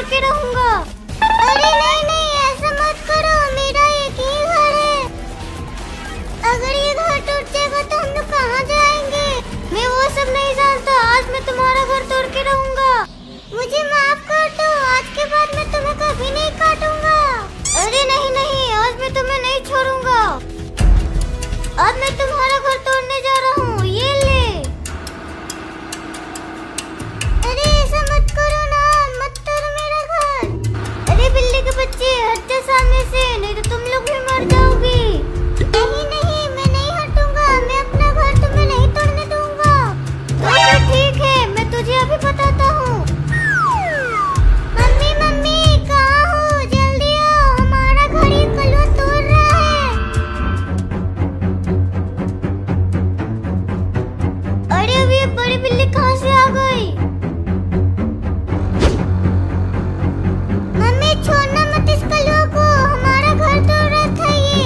के रहूंगा। अरे नहीं नहीं, ऐसा मत करो, मेरा एक ही घर है। अगर ये घर टूट जाएगा तो हम लोग कहाँ जाएंगे? मैं वो सब नहीं जानता, आज मैं तुम्हारा घर तोड़ के रहूंगा। मुझे माफ कर दो, आज के बाद मैं तुम्हें कभी नहीं काटूंगा। अरे नहीं नहीं, आज मैं तुम्हें नहीं छोड़ूंगा। अब मैं तुम्हारा घर तोड़ने जा रहा हूँ, ये ले। अरे ऐसा मत करो ना, मत तोड़ो मेरा घर। अरे बिल्ली के बच्चे, हट जा सामने से, नहीं तो तुम लोग भी मर जाओगे। नहीं नहीं, मैं नहीं हटूंगा, मैं अपना घर तुम्हें नहीं तोड़ने दूंगा। तो फिर ठीक है, मैं तुझे अभी बताता हूँ। मम्मी मम्मी, कहाँ हो? जल्दी आओ, हमारा घर ये कलवा तोड़ रहा है। अरे अब ये बड़ी बिल्ली कहाँ से आ गई? मम्मी छोड़ना मत इस कलवा को, हमारा घर तोड़ रहा था ये।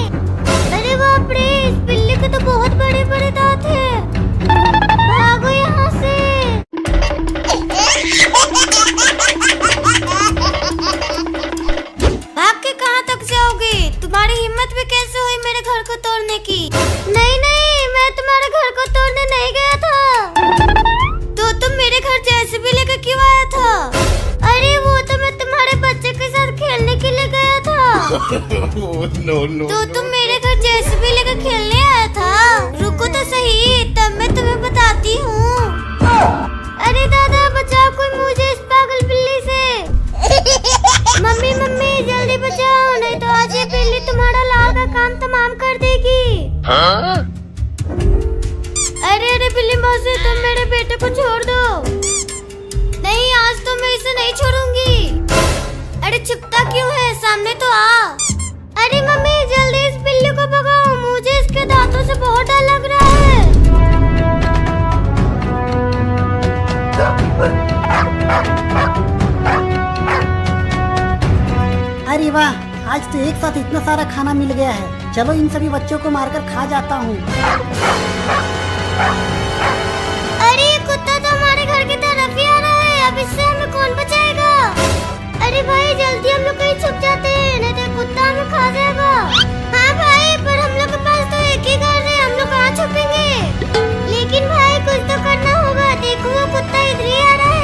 अरे बाप रे, इस बिल्ली के तो बहुत बड़े बड़े दांत हैं। भागो यहाँ से। भाग के कहाँ तक जाओगे? तुम्हारी हिम्मत भी कैसे हुई मेरे घर को तोड़ने की? नहीं नहीं, मैं तुम्हारे घर को तोड़ने नहीं गया था। तो तुम मेरे घर जेसीबी लेकर क्यों आया था? अरे वो तो मैं तुम्हारे बच्चे के साथ खेलने के लिए गया था। तो तुम मेरे घर जेसीबी लेकर खेलने आया था? रुको तो सही, तब मैं तुम्हें बताती हूँ। अरे दादा बचाओ कोई मुझे इस पागल बिल्ली से। मम्मी मम्मी जल्दी बचाओ, नहीं तो आज ये बिल्ली तुम्हारा लाल का काम तमाम कर देगी। अरे अरे बिल्ली मौसी, तुम मेरे बेटे को छोड़ दो। नहीं, आज तो मैं इसे नहीं छोड़ूंगी। अरे छिपता क्यों है, सामने तो आ। अरे मम्मी जल्दी इस बिल्ली को भगाओ, मुझे इसके दांतों से बहुत डर लग रहा है। अरे वाह, आज तो एक साथ इतना सारा खाना मिल गया है। चलो इन सभी बच्चों को मारकर खा जाता हूँ। अरे ये कुत्ता तो हमारे घर की तरफ ही आ रहा है, अब इससे हमें कौन बचाएगा? अरे भाई जल्दी हम लोग कहीं छुप जाते हैं, नहीं तो कुत्ता हमें खा जाएगा। हाँ भाई, पर हम लोग के पास तो एक ही घर है, हम लोग कहाँ छुपेंगे? लेकिन भाई कुछ तो करना होगा, देखो वो कुत्ता इधर ही आ रहा है।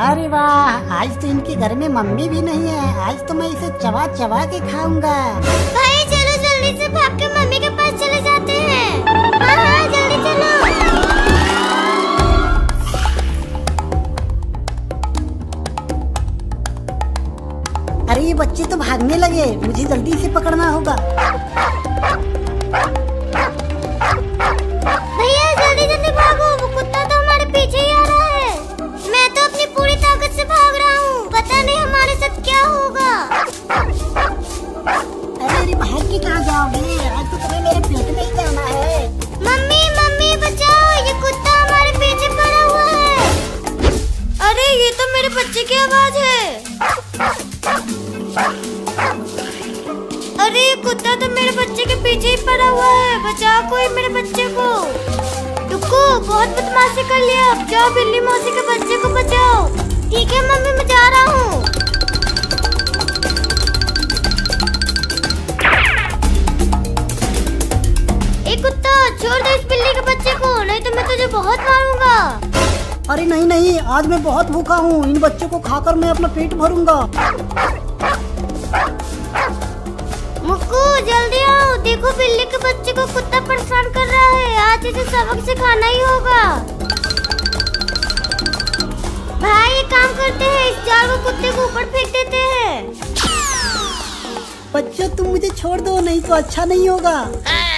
अरे वाह, आज तो इनके घर में मम्मी भी नहीं है। आज तो मैं इसे चबा चबा के खाऊंगा। भाई चलो जल्दी से भाग के मम्मी के पास चले जाते हैं। हाँ हाँ जल्दी चलो। अरे ये बच्चे तो भागने लगे, मुझे जल्दी से पकड़ना होगा। भैया जल्दी जल्दी भागो, वो कुत्ता तो हमारे पीछे ही आ रहा है। मैं तो अपनी पूरी ताकत से भाग रहा हूँ, पता नहीं हमारे साथ क्या होगा। अरे भाग के कहाँ जाओगे? आज तो तुम्हें मेरे पेट में ही जाना है। मम्मी मम्मी बचाओ, ये कुत्ता हमारे पीछे पड़ा हुआ है। अरे ये तो मेरे बच्चे की आवाज है। अरे ये कुत्ता तो मेरे बच्चे के पीछे ही पड़ा हुआ है, बचाओ कोई मेरे बच्चे को। टुक्कू बहुत बदमाशी कर लिया, अब जाओ बिल्ली मौसी के बच्चे को बचाओ। ठीक है मम्मी, मैं जा रहा हूँ। एक कुत्ता छोड़ दो इस बिल्ली के बच्चे को, नहीं तो मैं तुझे बहुत मारूंगा। अरे नहीं नहीं, आज मैं बहुत भूखा हूँ, इन बच्चों को खाकर मैं अपना पेट भरूंगा। मुक्कू जल्दी आओ, देखो बिल्ली के बच्चे को कुत्ता परेशान कर रहा है, आज इसे सबक सिखाना ही होगा। भाई एक काम करते हैं, इस जाल को कुत्ते को ऊपर फेंक देते हैं। बच्चों तुम मुझे छोड़ दो, नहीं तो अच्छा नहीं होगा।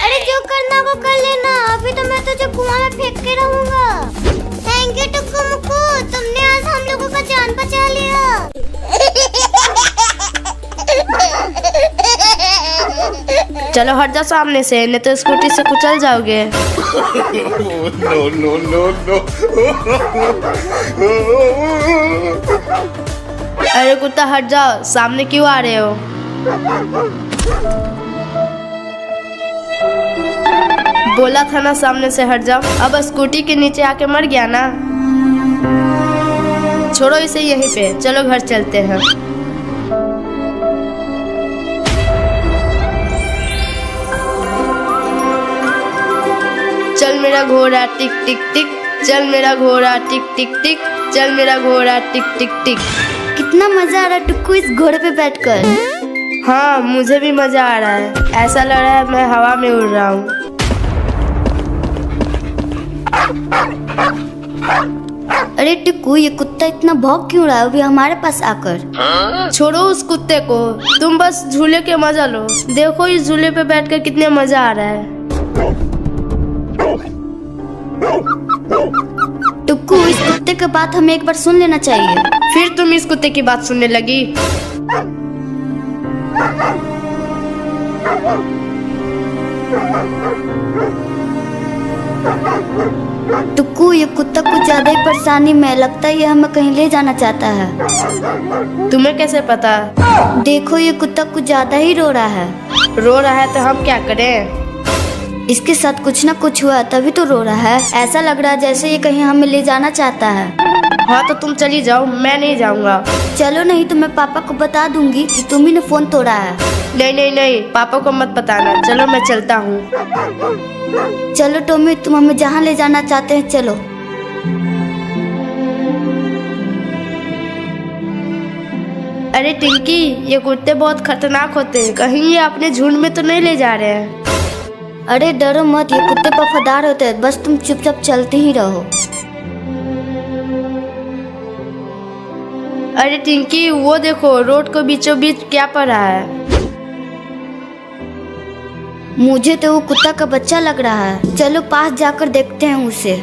अरे जो करना वो कर लेना, अभी तो मैं तुझे कुआं में फेंक के रहूंगा। थैंक यू टुक्कू मुक्कू, तुमने आज हम लोगों का जान बचा लिया। चलो हट जाओ सामने से, नहीं तो स्कूटी से कुचल जाओगे। no. अरे कुत्ता हट जाओ, सामने क्यों आ रहे हो? बोला था ना सामने से हट जाओ। अब स्कूटी के नीचे आके मर गया ना। छोड़ो इसे यहीं पे, चलो घर चलते हैं। चल मेरा घोड़ा टिक टिक टिक, चल मेरा घोड़ा टिक टिक टिक, चल मेरा घोड़ा टिक टिक टिक। कितना मजा आ रहा है टुक्कू इस घोड़े पे बैठकर। हाँ मुझे भी मजा आ रहा है, ऐसा लग रहा है मैं हवा में उड़ रहा हूँ। अरे टुक्कू ये कुत्ता इतना भौंक क्यों रहा है अभी हमारे पास आकर। छोड़ो उस कुत्ते को, तुम बस झूले के मजा लो। देखो इस झूले पे बैठकर कितने मजा आ रहा है। टुक्कू इस कुत्ते की बात हमें एक बार सुन लेना चाहिए। फिर तुम इस कुत्ते की बात सुनने लगी। टुक्कू ये कुत्ता कुछ ज्यादा ही परेशानी में लगता है, ये हमें कहीं ले जाना चाहता है। तुम्हें कैसे पता? देखो ये कुत्ता कुछ ज्यादा ही रो रहा है। रो रहा है तो हम क्या करें? इसके साथ कुछ ना कुछ हुआ तभी तो रो रहा है। ऐसा लग रहा है जैसे ये कहीं हमें ले जाना चाहता है। हाँ तो तुम चली जाओ, मैं नहीं जाऊंगा। चलो नहीं तो मैं पापा को बता दूंगी कि तुम ही ने फोन तोड़ा है। नहीं नहीं नहीं, पापा को मत बताना। चलो मैं चलता हूँ। चलो टॉमी तुम हमें जहाँ ले जाना चाहते हैं चलो। अरे टिंकी, ये कुत्ते बहुत खतरनाक होते हैं, कहीं ये अपने झुंड में तो नहीं ले जा रहे हैं? अरे डरो मत, ये कुत्ते वफादार होते हैं, बस तुम चुपचाप चलते ही रहो। अरे टिंकी वो देखो, रोड को बीचों बीच क्या पड़ा है? मुझे तो वो कुत्ता का बच्चा लग रहा है। चलो पास जाकर देखते हैं उसे।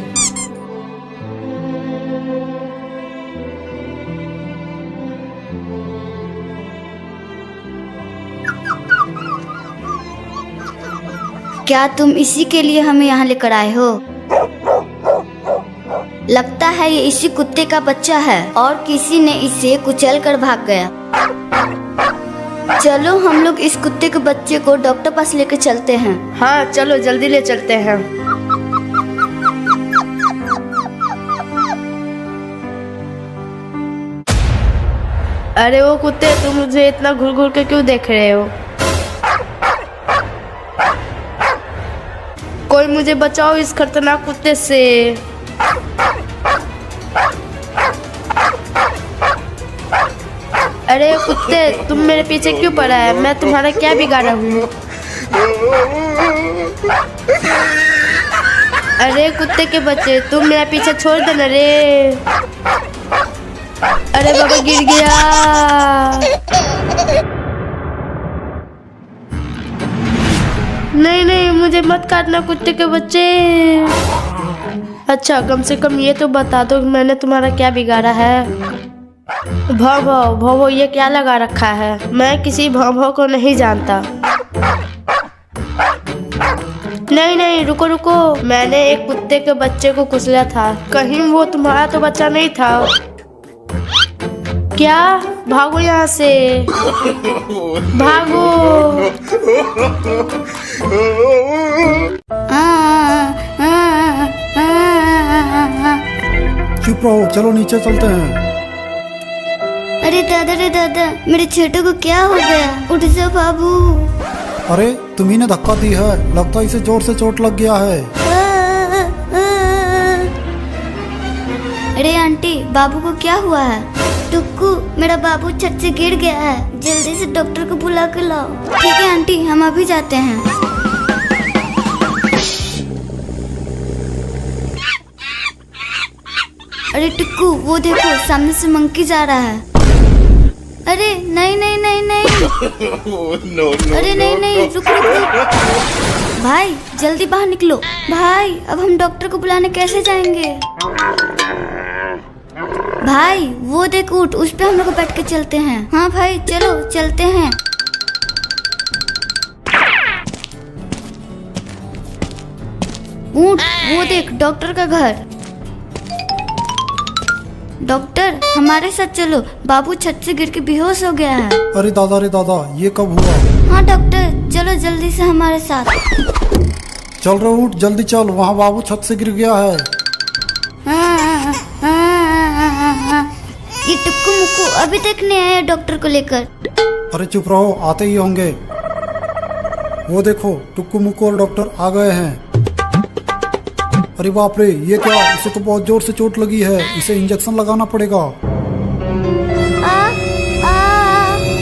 क्या तुम इसी के लिए हमें यहाँ लेकर आए हो? लगता है ये इसी कुत्ते का बच्चा है और किसी ने इसे कुचल कर भाग गया। चलो हम लोग इस कुत्ते के बच्चे को डॉक्टर पास लेकर चलते हैं। हाँ चलो जल्दी ले चलते हैं। अरे वो कुत्ते, तुम मुझे इतना घूर घूर के क्यों देख रहे हो? कोई मुझे बचाओ इस खतरनाक कुत्ते से। अरे कुत्ते, तुम मेरे पीछे क्यों पड़ा है? मैं तुम्हारा क्या बिगाड़ा हूँ? अरे कुत्ते के बच्चे, तुम मेरा पीछे छोड़ देना रे। अरे बाबा गिर गया। नहीं नहीं, मुझे मत काटना कुत्ते के बच्चे। अच्छा कम से कम ये तो बता दो मैंने तुम्हारा क्या बिगाड़ा है। भव भव ये क्या लगा रखा है? मैं किसी भव को नहीं जानता। नहीं नहीं रुको रुको, मैंने एक कुत्ते के बच्चे को कुचला था, कहीं वो तुम्हारा तो बच्चा नहीं था क्या? भागो यहाँ से, भागो। चुप रहो, चलो नीचे चलते हैं। अरे दादा मेरे छोटू को क्या हो गया? उठ जाओ बाबू। अरे तुम्ही ने धक्का दी है, लगता है इसे जोर से चोट लग गया है। अरे आंटी बाबू को क्या हुआ है? टुक्कू मेरा बाबू छत से गिर गया है, जल्दी से डॉक्टर को बुला कर लाओ। ठीक है आंटी, हम अभी जाते हैं। अरे टुक्कू वो देखो सामने से मंकी जा रहा है। अरे नहीं नहीं नहीं नहीं। अरे नहीं नहीं रुक रुक रुक। भाई जल्दी बाहर निकलो। भाई अब हम डॉक्टर को बुलाने कैसे जाएंगे? भाई वो देख ऊँट, उस पे हम लोग बैठ के चलते हैं। हाँ भाई चलो चलते हैं। ऊँट वो देख डॉक्टर का घर। डॉक्टर हमारे साथ चलो, बाबू छत से गिर के बेहोश हो गया है। अरे दादा ये कब हुआ? हाँ डॉक्टर चलो जल्दी से हमारे साथ। चल रहे उठ, जल्दी चल, वहाँ बाबू छत से गिर गया है। ये टुक्कू मुक्कू अभी तक नहीं आया डॉक्टर को लेकर। अरे चुप रहो, आते ही होंगे। वो देखो टुक्कू मुक्कू और डॉक्टर आ गए हैं। अरे बाप रे, ये क्या, इसे तो बहुत जोर से चोट लगी है, इसे इंजेक्शन लगाना पड़ेगा। आ, आ,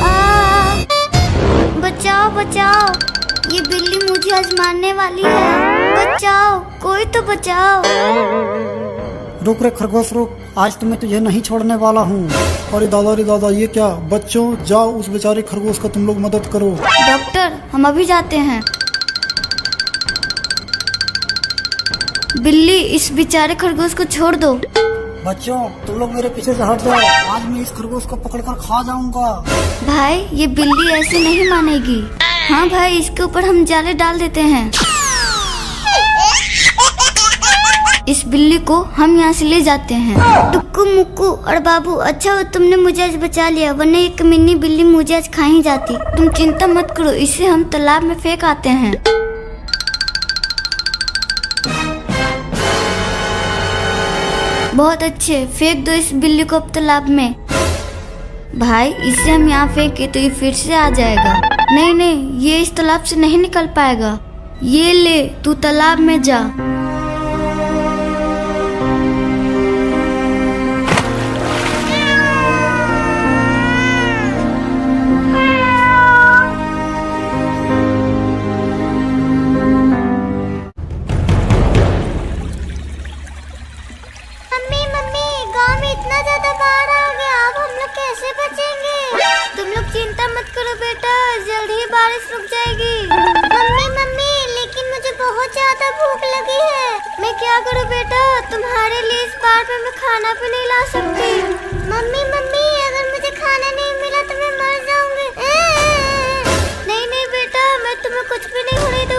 आ, बचाओ बचाओ, ये बिल्ली मुझे आज मारने वाली है। बचाओ, कोई तो बचाओ। रुक रे खरगोश रुक, आज तो मैं तुझे नहीं छोड़ने वाला हूँ। अरे दादा, ये क्या? बच्चों जाओ, उस बेचारे खरगोश का तुम लोग मदद करो। डॉक्टर हम अभी जाते हैं। बिल्ली इस बेचारे खरगोश को छोड़ दो। बच्चों तुम लोग मेरे पीछे से हट जाओ, आज मैं इस खरगोश को पकड़कर खा जाऊंगा। भाई ये बिल्ली ऐसे नहीं मानेगी। हाँ भाई, इसके ऊपर हम जाले डाल देते हैं। इस बिल्ली को हम यहाँ से ले जाते हैं। टुक्कू मुक्कू और बाबू, अच्छा हो तुमने मुझे आज बचा लिया, वरना ये कमीनी बिल्ली मुझे आज खा ही जाती। तुम चिंता मत करो, इसे हम तालाब में फेंक आते हैं। बहुत अच्छे, फेंक दो इस बिल्ली को अब तालाब में। भाई इसे हम यहाँ फेंके तो ये फिर से आ जाएगा। नहीं, ये इस तालाब से नहीं निकल पाएगा। ये ले, तू तालाब में जा। चिंता मत करो बेटा, जल्द ही बारिश रुक जाएगी। मम्मी, लेकिन मुझे बहुत ज्यादा भूख लगी है। मैं क्या करूं बेटा, तुम्हारे लिए इस बार में मैं खाना भी नहीं ला सकती। मम्मी, अगर मुझे खाना नहीं मिला तो मैं मर जाऊंगी। नहीं बेटा, मैं तुम्हें कुछ भी नहीं होने दूंगी।